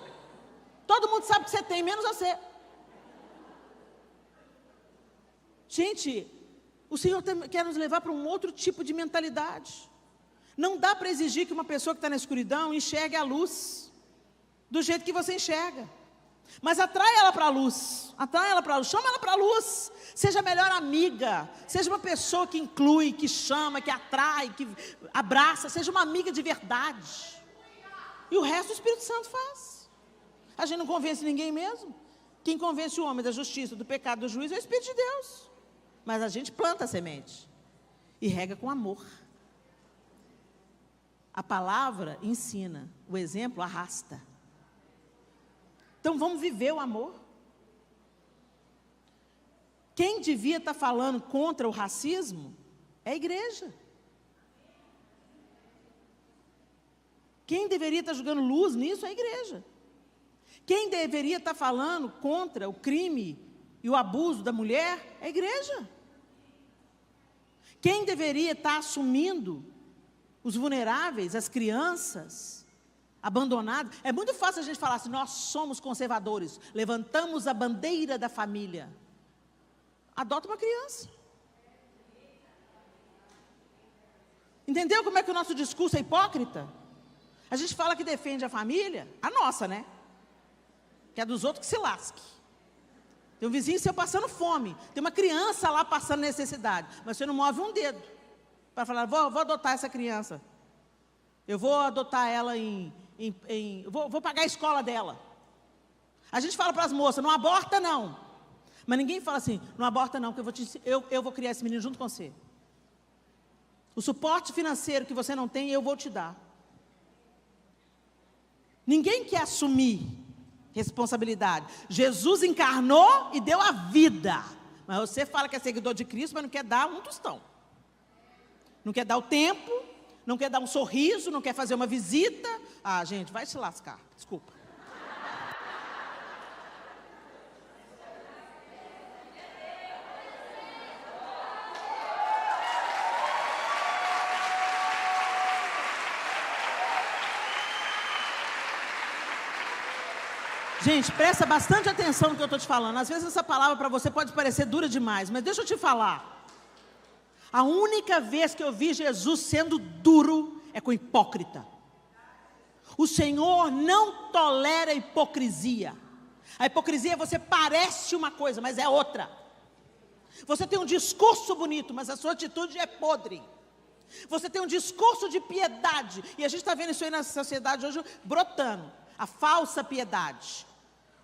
Todo mundo sabe que você tem, menos você. Gente, o Senhor quer nos levar para um outro tipo de mentalidade. Não dá para exigir que uma pessoa que está na escuridão enxergue a luz do jeito que você enxerga. Mas atrai ela para a luz, chama ela para a luz, seja a melhor amiga, seja uma pessoa que inclui, que chama, que atrai, que abraça, seja uma amiga de verdade. E o resto o Espírito Santo faz. A gente não convence ninguém mesmo. Quem convence o homem da justiça, do pecado, do juízo é o Espírito de Deus. Mas a gente planta a semente e rega com amor. A palavra ensina, o exemplo arrasta. Então vamos viver o amor. Quem devia estar falando contra o racismo é a igreja. Quem deveria estar jogando luz nisso é a igreja. Quem deveria estar falando contra o crime e o abuso da mulher é a igreja. Quem deveria estar assumindo os vulneráveis, as crianças abandonados. É muito fácil a gente falar assim, nós somos conservadores, levantamos a bandeira da família. Adota uma criança. Entendeu como é que o nosso discurso é hipócrita? A gente fala que defende a família, a nossa, né? Que é dos outros que se lasque. Tem um vizinho seu passando fome, tem uma criança lá passando necessidade, mas você não move um dedo para falar, vou adotar essa criança. Eu vou adotar ela vou pagar a escola dela. A gente fala para as moças, não aborta não. Mas ninguém fala assim, não aborta não, que eu vou criar esse menino junto com você. O suporte financeiro que você não tem, eu vou te dar. Ninguém quer assumir responsabilidade. Jesus encarnou e deu a vida. Mas você fala que é seguidor de Cristo, mas não quer dar um tostão. Não quer dar o tempo, não quer dar um sorriso, não quer fazer uma visita. Ah, gente, vai se lascar, desculpa. Gente, presta bastante atenção no que eu estou te falando. Às vezes essa palavra para você pode parecer dura demais, mas deixa eu te falar. A única vez que eu vi Jesus sendo duro é com hipócrita. O Senhor não tolera a hipocrisia. A hipocrisia é você parece uma coisa, mas é outra. Você tem um discurso bonito, mas a sua atitude é podre. Você tem um discurso de piedade, e a gente está vendo isso aí na sociedade hoje brotando. A falsa piedade.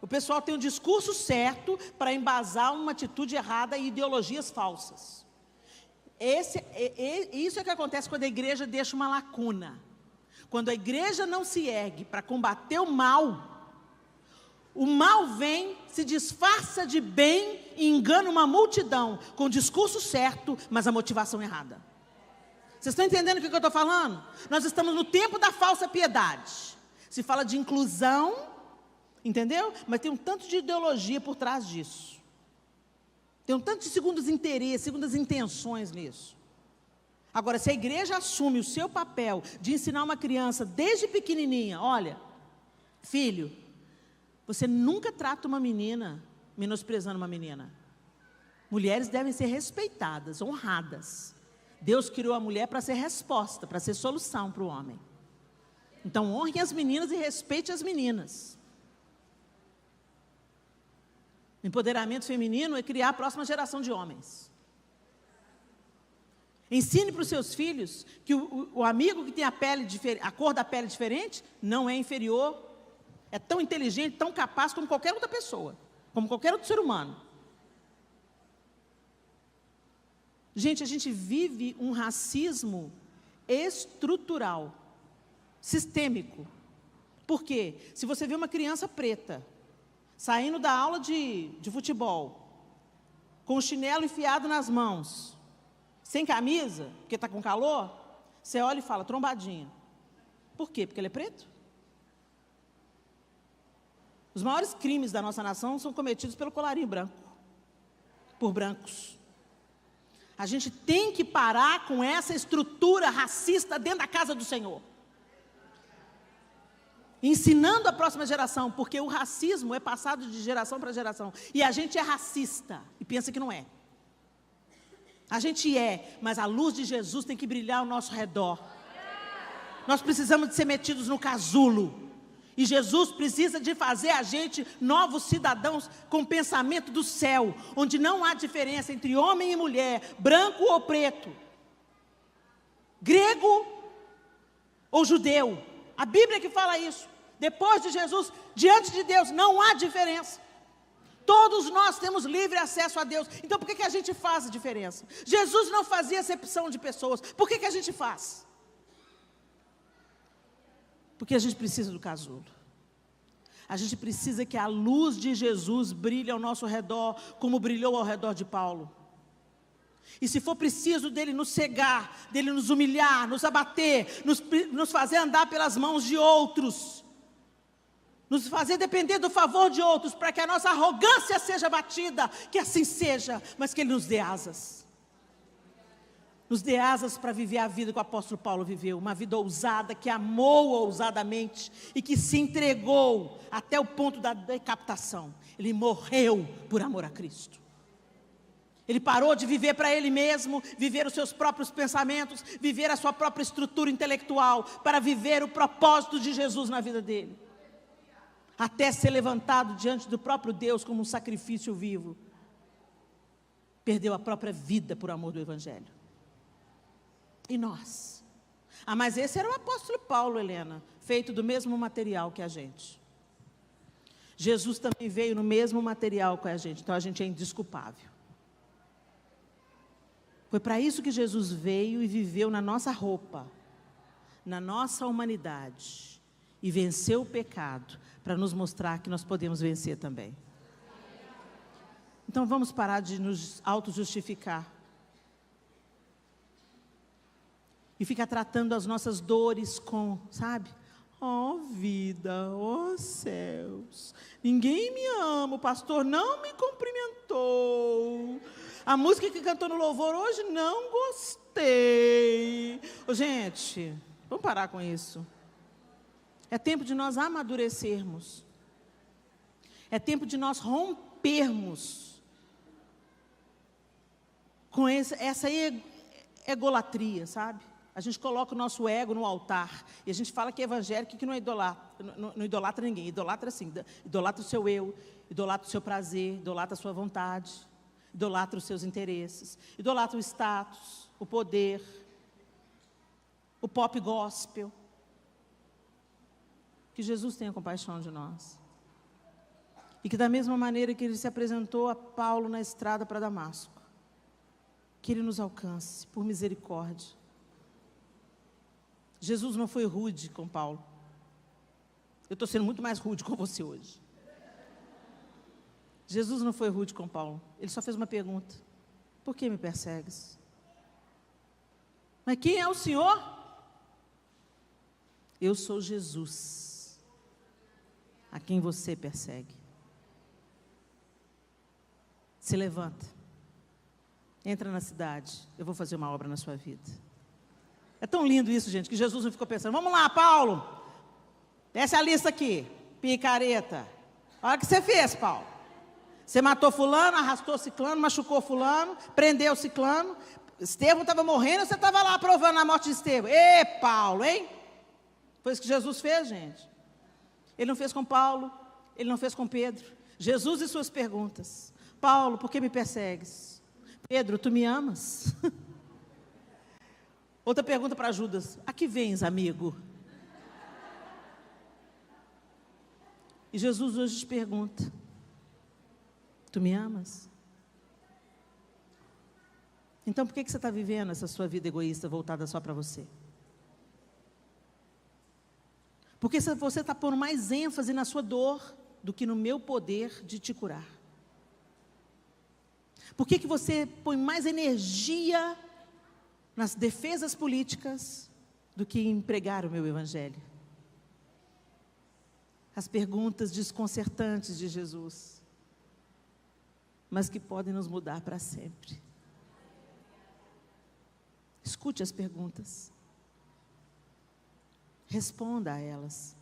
O pessoal tem um discurso certo para embasar uma atitude errada e ideologias falsas. Isso é que acontece quando a igreja deixa uma lacuna. Quando a igreja não se ergue para combater o mal vem, se disfarça de bem e engana uma multidão com o discurso certo, mas a motivação errada. Vocês estão entendendo o que eu estou falando? Nós estamos no tempo da falsa piedade. Se fala de inclusão, entendeu? Mas tem um tanto de ideologia por trás disso. Tem um tanto de segundos interesses, segundas intenções nisso. Agora, se a igreja assume o seu papel de ensinar uma criança desde pequenininha, olha, filho, você nunca trata uma menina menosprezando uma menina. Mulheres devem ser respeitadas, honradas. Deus criou a mulher para ser resposta, para ser solução para o homem. Então, honre as meninas e respeite as meninas. O empoderamento feminino é criar a próxima geração de homens. Ensine para os seus filhos que o amigo que tem a cor da pele diferente não é inferior, é tão inteligente, tão capaz como qualquer outra pessoa, como qualquer outro ser humano. Gente, a gente vive um racismo estrutural, sistêmico. Por quê? Se você vê uma criança preta saindo da aula de futebol, com o chinelo enfiado nas mãos, sem camisa, porque está com calor, você olha e fala, trombadinha. Por quê? Porque ele é preto? Os maiores crimes da nossa nação são cometidos pelo colarinho branco, por brancos. A gente tem que parar com essa estrutura racista dentro da casa do Senhor. Ensinando a próxima geração, porque o racismo é passado de geração para geração. E a gente é racista e pensa que não é. A gente é, mas a luz de Jesus tem que brilhar ao nosso redor. Nós precisamos de ser metidos no casulo E Jesus precisa de fazer a gente novos cidadãos com pensamento do céu, onde não há diferença entre homem e mulher, branco ou preto, grego ou judeu. A Bíblia que fala isso. Depois de Jesus, diante de Deus, não há diferença. Todos nós temos livre acesso a Deus. Então por que a gente faz a diferença? Jesus não fazia acepção de pessoas. Por que a gente faz? Porque a gente precisa do casulo. A gente precisa que a luz de Jesus brilhe ao nosso redor, como brilhou ao redor de Paulo. E se for preciso dele nos cegar, dele nos humilhar, nos abater, nos fazer andar pelas mãos de outros, nos fazer depender do favor de outros, para que a nossa arrogância seja batida, que assim seja, mas que ele nos dê asas. Nos dê asas para viver a vida que o apóstolo Paulo viveu, uma vida ousada, que amou ousadamente e que se entregou até o ponto da decapitação. Ele morreu por amor a Cristo. Ele parou de viver para ele mesmo, viver os seus próprios pensamentos, viver a sua própria estrutura intelectual, para viver o propósito de Jesus na vida dele. Até ser levantado diante do próprio Deus como um sacrifício vivo. Perdeu a própria vida por amor do Evangelho. E nós? Ah, mas esse era o apóstolo Paulo, Helena, feito do mesmo material que a gente. Jesus também veio no mesmo material que a gente, então a gente é indesculpável. Foi para isso que Jesus veio e viveu na nossa roupa, na nossa humanidade, e venceu o pecado, para nos mostrar que nós podemos vencer também. Então vamos parar de nos auto-justificar. E ficar tratando as nossas dores com, sabe? Oh vida, oh céus, ninguém me ama, o pastor não me cumprimentou. A música que cantou no louvor hoje, não gostei. Ô, gente, vamos parar com isso. É tempo de nós amadurecermos. É tempo de nós rompermos com essa egolatria, sabe? A gente coloca o nosso ego no altar. E a gente fala que é evangélico, que não idolatra ninguém. Idolatra assim, idolatra o seu eu, idolatra o seu prazer, idolatra a sua vontade, idolatra os seus interesses, idolatra o status, o poder, o pop gospel. Que Jesus tenha compaixão de nós. E que da mesma maneira que ele se apresentou a Paulo na estrada para Damasco, que ele nos alcance por misericórdia. Jesus não foi rude com Paulo. Eu estou sendo muito mais rude com você hoje. Jesus não foi rude com Paulo. Ele só fez uma pergunta: por que me persegues? Mas quem é o Senhor? Eu sou Jesus, a quem você persegue. Se levanta, entra na cidade, eu vou fazer uma obra na sua vida. É tão lindo isso, gente, que Jesus não ficou pensando: vamos lá, Paulo, desce a lista aqui, picareta. Olha o que você fez, Paulo. Você matou fulano, arrastou ciclano, machucou fulano, prendeu ciclano. Estevão estava morrendo, você estava lá aprovando a morte de Estevão. Ê, Paulo, hein? Foi isso que Jesus fez, gente. Ele não fez com Paulo, ele não fez com Pedro. Jesus e suas perguntas: Paulo, por que me persegues? Pedro, tu me amas? Outra pergunta para Judas: a que vens, amigo? E Jesus hoje te pergunta: tu me amas? Então por que você está vivendo essa sua vida egoísta voltada só para você? Porque você está pondo mais ênfase na sua dor do que no meu poder de te curar. Por que você põe mais energia nas defesas políticas do que em pregar o meu evangelho? As perguntas desconcertantes de Jesus, mas que podem nos mudar para sempre. Escute as perguntas. Responda a elas.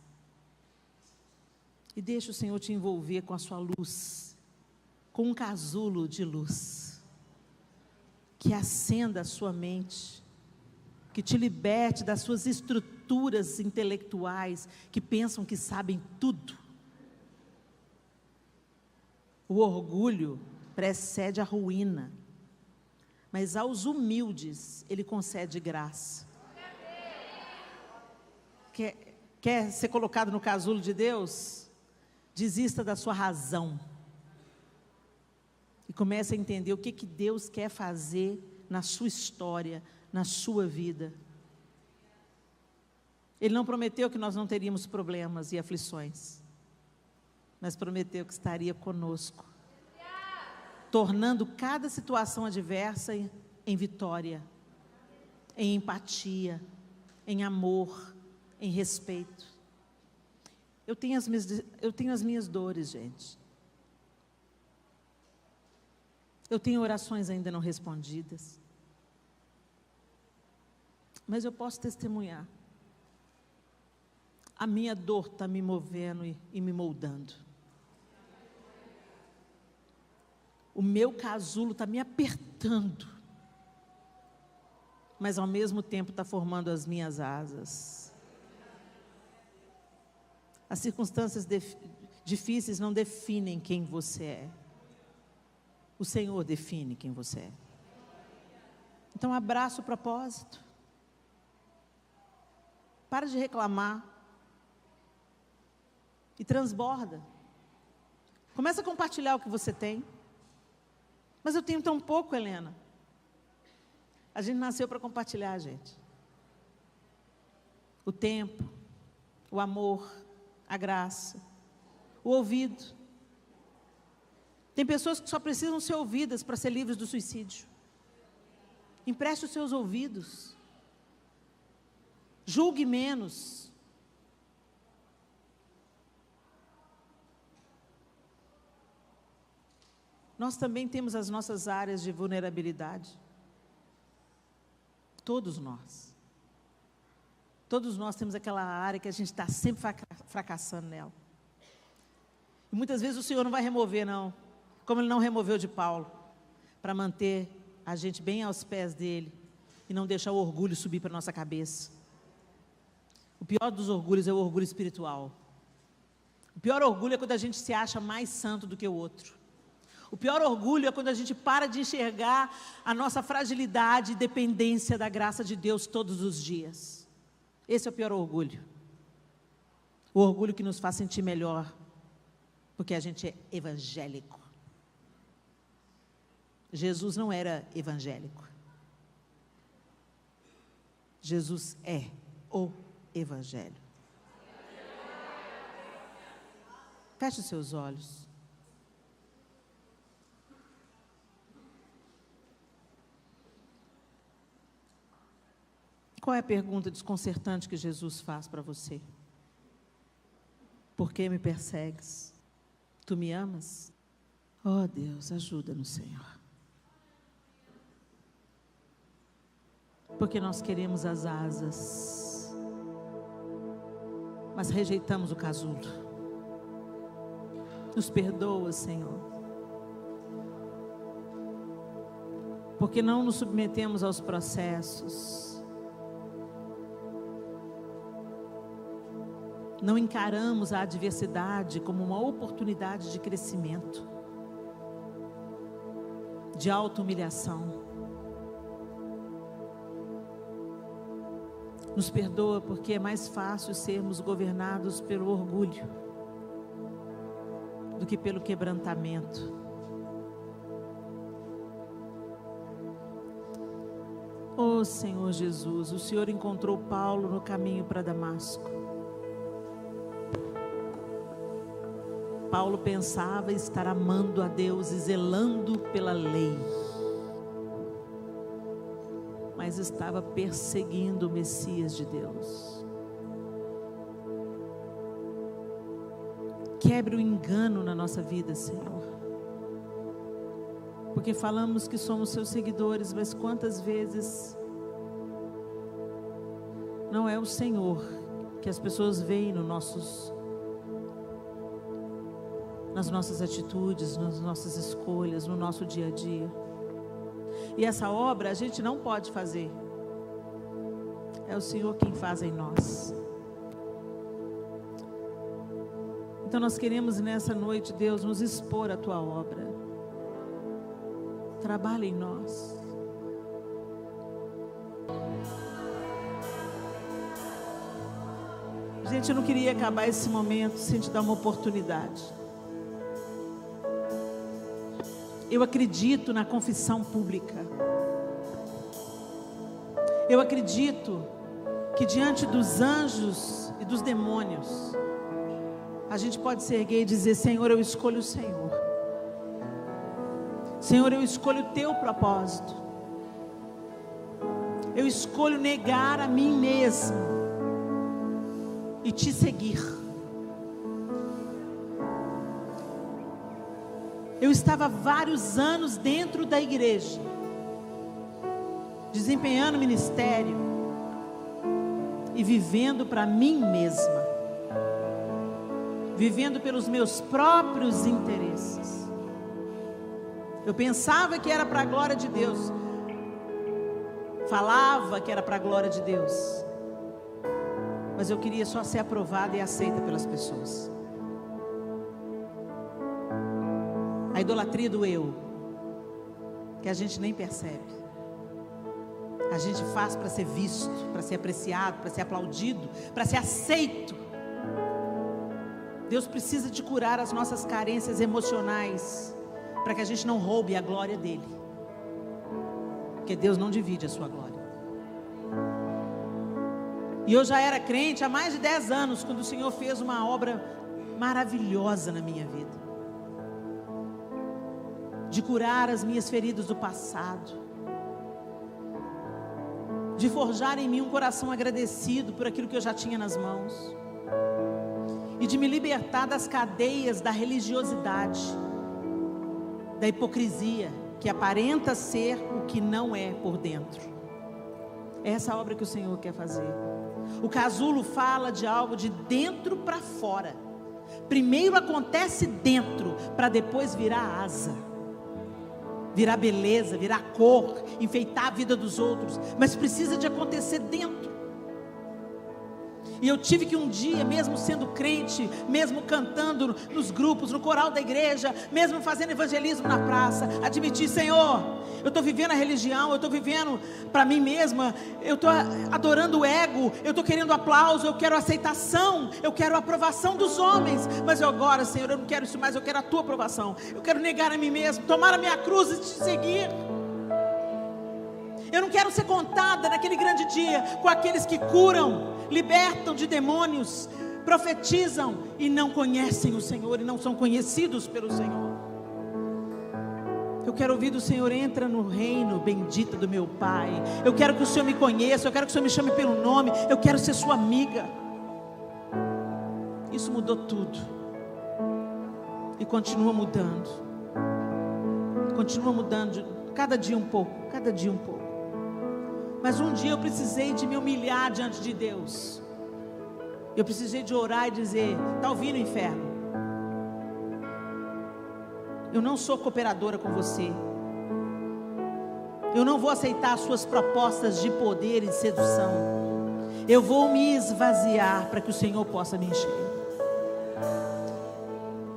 E deixe o Senhor te envolver com a sua luz, com um casulo de luz, que acenda a sua mente, que te liberte das suas estruturas estruturas intelectuais que pensam que sabem tudo. O orgulho precede a ruína, mas aos humildes Ele concede graça. Quer ser colocado no casulo de Deus? Desista da sua razão e comece a entender o que Deus quer fazer na sua história, na sua vida. Ele não prometeu que nós não teríamos problemas e aflições, mas prometeu que estaria conosco, tornando cada situação adversa em vitória, em empatia, em amor, em respeito. Eu tenho as minhas dores, gente. Eu tenho orações ainda não respondidas. Mas eu posso testemunhar. A minha dor está me movendo e me moldando. O meu casulo está me apertando. Mas ao mesmo tempo está formando as minhas asas. As circunstâncias difíceis não definem quem você é. O Senhor define quem você é. Então abraça o propósito. Para de reclamar. E transborda. Começa a compartilhar o que você tem. Mas eu tenho tão pouco, Helena. A gente nasceu para compartilhar, gente. O tempo, o amor, a graça, o ouvido. Tem pessoas que só precisam ser ouvidas para ser livres do suicídio. Empreste os seus ouvidos. Julgue menos. Nós também temos as nossas áreas de vulnerabilidade. Todos nós. Todos nós temos aquela área que a gente está sempre fracassando nela. E muitas vezes o Senhor não vai remover, não. Como Ele não removeu de Paulo. Para manter a gente bem aos pés dEle. E não deixar o orgulho subir para a nossa cabeça. O pior dos orgulhos é o orgulho espiritual. O pior orgulho é quando a gente se acha mais santo do que o outro. O pior orgulho é quando a gente para de enxergar a nossa fragilidade e dependência da graça de Deus todos os dias. Esse é o pior orgulho. O orgulho que nos faz sentir melhor, porque a gente é evangélico. Jesus não era evangélico. Jesus é o Evangelho. Feche os seus olhos. Qual é a pergunta desconcertante que Jesus faz para você? Por que me persegues? Tu me amas? Oh Deus, ajuda-nos, Senhor. Porque nós queremos as asas, mas rejeitamos o casulo. Nos perdoa, Senhor. Porque não nos submetemos aos processos. Não encaramos a adversidade como uma oportunidade de crescimento, de auto-humilhação. Nos perdoa porque é mais fácil sermos governados pelo orgulho do que pelo quebrantamento. Oh Senhor Jesus, o Senhor encontrou Paulo no caminho para Damasco. Paulo pensava estar amando a Deus e zelando pela lei, mas estava perseguindo o Messias de Deus. Quebre o engano na nossa vida, Senhor, porque falamos que somos seus seguidores, mas quantas vezes não é o Senhor que as pessoas veem nas nossas atitudes, nas nossas escolhas, no nosso dia a dia. E essa obra a gente não pode fazer é o Senhor quem faz em nós. Então nós queremos nessa noite, Deus, nos expor à Tua obra. Trabalha em nós. Gente, eu não queria acabar esse momento sem te dar uma oportunidade. Eu acredito na confissão pública. Eu acredito que diante dos anjos e dos demônios, a gente pode se erguer e dizer: Senhor, eu escolho o Senhor. Senhor, eu escolho o Teu propósito. Eu escolho negar a mim mesmo e Te seguir. Eu estava vários anos dentro da igreja, desempenhando ministério e vivendo para mim mesma, vivendo pelos meus próprios interesses. Eu pensava que era para a glória de Deus, falava que era para a glória de Deus, mas eu queria só ser aprovada e aceita pelas pessoas. A idolatria do eu, que a gente nem percebe. A gente faz para ser visto, para ser apreciado, para ser aplaudido, para ser aceito. Deus precisa de curar as nossas carências emocionais, para que a gente não roube a glória dEle. Porque Deus não divide a sua glória. E eu já era crente há mais de 10 anos, quando o Senhor fez uma obra maravilhosa na minha vida. De curar as minhas feridas do passado, de forjar em mim um coração agradecido por aquilo que eu já tinha nas mãos, e de me libertar das cadeias da religiosidade, da hipocrisia, que aparenta ser o que não é por dentro. É essa obra que o Senhor quer fazer. O casulo fala de algo de dentro para fora. Primeiro acontece dentro, para depois virar asa, virar beleza, virar cor, enfeitar a vida dos outros, mas precisa de acontecer dentro. E eu tive que um dia, mesmo sendo crente, mesmo cantando nos grupos, no coral da igreja, mesmo fazendo evangelismo na praça, admitir: Senhor, eu estou vivendo a religião, eu estou vivendo para mim mesma, eu estou adorando o ego, eu estou querendo aplauso, eu quero aceitação, eu quero a aprovação dos homens, mas eu agora, Senhor, eu não quero isso mais, eu quero a Tua aprovação, eu quero negar a mim mesmo, tomar a minha cruz e Te seguir. Eu não quero ser contada naquele grande dia com aqueles que curam, libertam de demônios, profetizam e não conhecem o Senhor e não são conhecidos pelo Senhor. Eu quero ouvir do Senhor: entra no reino bendito do meu Pai. Eu quero que o Senhor me conheça, eu quero que o Senhor me chame pelo nome, eu quero ser sua amiga. Isso mudou tudo e continua mudando, cada dia um pouco, cada dia um pouco. Mas um dia eu precisei de me humilhar diante de Deus. Eu precisei de orar e dizer: está ouvindo, inferno? Eu não sou cooperadora com você. Eu não vou aceitar as suas propostas de poder e de sedução. Eu vou me esvaziar para que o Senhor possa me encher.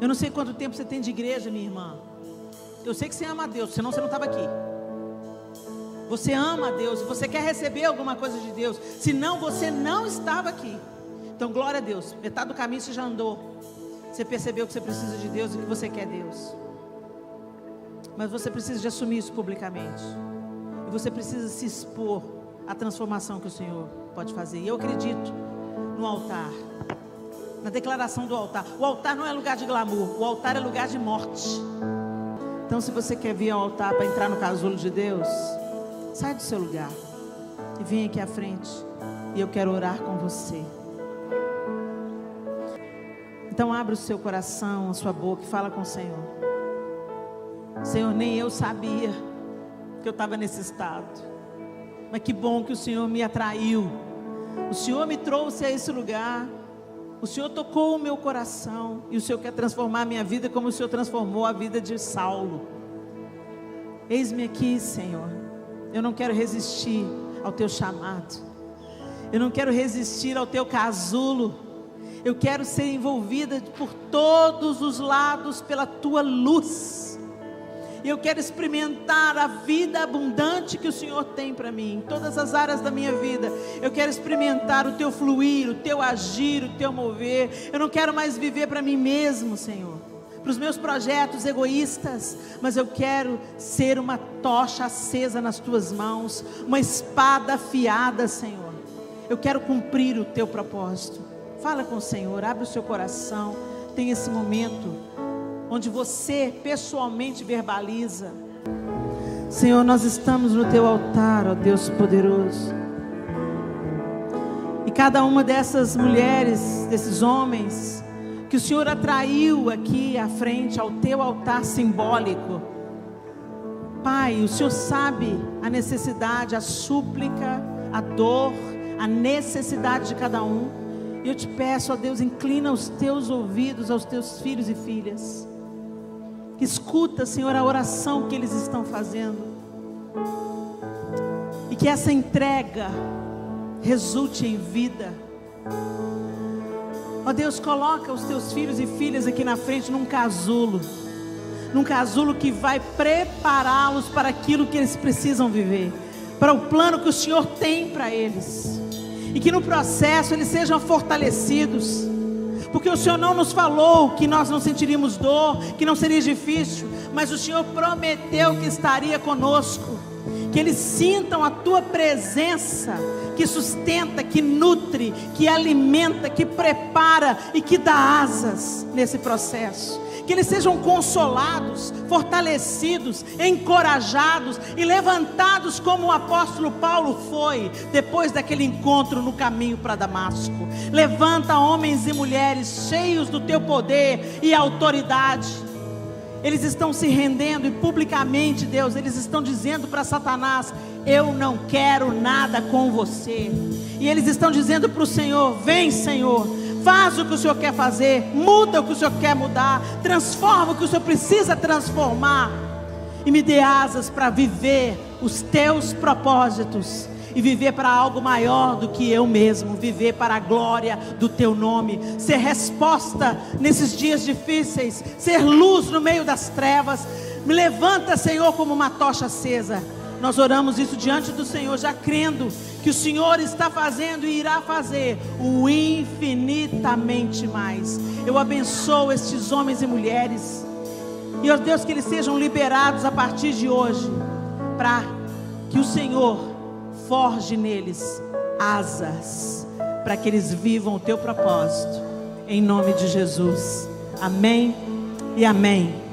Eu não sei quanto tempo você tem de igreja, minha irmã. Eu sei que você ama a Deus, senão você não estava aqui. Você ama a Deus, você quer receber alguma coisa de Deus, senão você não estava aqui. Então glória a Deus, metade do caminho você já andou. Você percebeu que você precisa de Deus e que você quer Deus. Mas você precisa de assumir isso publicamente. E você precisa se expor à transformação que o Senhor pode fazer. E eu acredito no altar, na declaração do altar. O altar não é lugar de glamour, o altar é lugar de morte. Então se você quer vir ao altar para entrar no casulo de Deus, sai do seu lugar e vem aqui à frente, e eu quero orar com você. Então abre o seu coração, a sua boca e fala com o Senhor. Senhor, nem eu sabia que eu estava nesse estado, mas que bom que o Senhor me atraiu. O Senhor me trouxe a esse lugar. O Senhor tocou o meu coração, e o Senhor quer transformar a minha vida como o Senhor transformou a vida de Saulo. Eis-me aqui, Senhor. Eu não quero resistir ao Teu chamado. Eu não quero resistir ao teu casulo. Eu quero ser envolvida por todos os lados pela tua luz. E eu quero experimentar a vida abundante que o Senhor tem para mim, em todas as áreas da minha vida. Eu quero experimentar o teu fluir, o teu agir, o teu mover. Eu não quero mais viver para mim mesmo, Senhor, para os meus projetos egoístas, mas eu quero ser uma tocha acesa nas tuas mãos, uma espada afiada, Senhor. Eu quero cumprir o teu propósito. Fala com o Senhor, abre o seu coração. Tem esse momento onde você pessoalmente verbaliza: Senhor, nós estamos no teu altar, ó Deus poderoso. E cada uma dessas mulheres, desses homens que o Senhor atraiu aqui à frente, ao teu altar simbólico, Pai, o Senhor sabe a necessidade, a súplica, a dor, a necessidade de cada um. E eu te peço, ó Deus, inclina os teus ouvidos aos teus filhos e filhas. Escuta, Senhor, a oração que eles estão fazendo. E que essa entrega resulte em vida. Ó Deus, coloca os teus filhos e filhas aqui na frente num casulo que vai prepará-los para aquilo que eles precisam viver, para o plano que o Senhor tem para eles. E que no processo eles sejam fortalecidos, porque o Senhor não nos falou que nós não sentiríamos dor, que não seria difícil, mas o Senhor prometeu que estaria conosco. Que eles sintam a tua presença, que sustenta, que nutre, que alimenta, que prepara e que dá asas nesse processo. Que eles sejam consolados, fortalecidos, encorajados e levantados como o apóstolo Paulo foi, depois daquele encontro no caminho para Damasco. Levanta homens e mulheres cheios do teu poder e autoridade. Eles estão se rendendo e publicamente, Deus, eles estão dizendo para Satanás: eu não quero nada com você. E eles estão dizendo para o Senhor: vem, Senhor, faz o que o Senhor quer fazer, muda o que o Senhor quer mudar, transforma o que o Senhor precisa transformar, e me dê asas para viver os teus propósitos, e viver para algo maior do que eu mesmo, viver para a glória do teu nome, ser resposta nesses dias difíceis, ser luz no meio das trevas. Me levanta, Senhor, como uma tocha acesa. Nós oramos isso diante do Senhor, já crendo que o Senhor está fazendo e irá fazer o infinitamente mais. Eu abençoo estes homens e mulheres, e ó Deus, que eles sejam liberados a partir de hoje, para que o Senhor forge neles asas, para que eles vivam o teu propósito, em nome de Jesus. Amém e amém.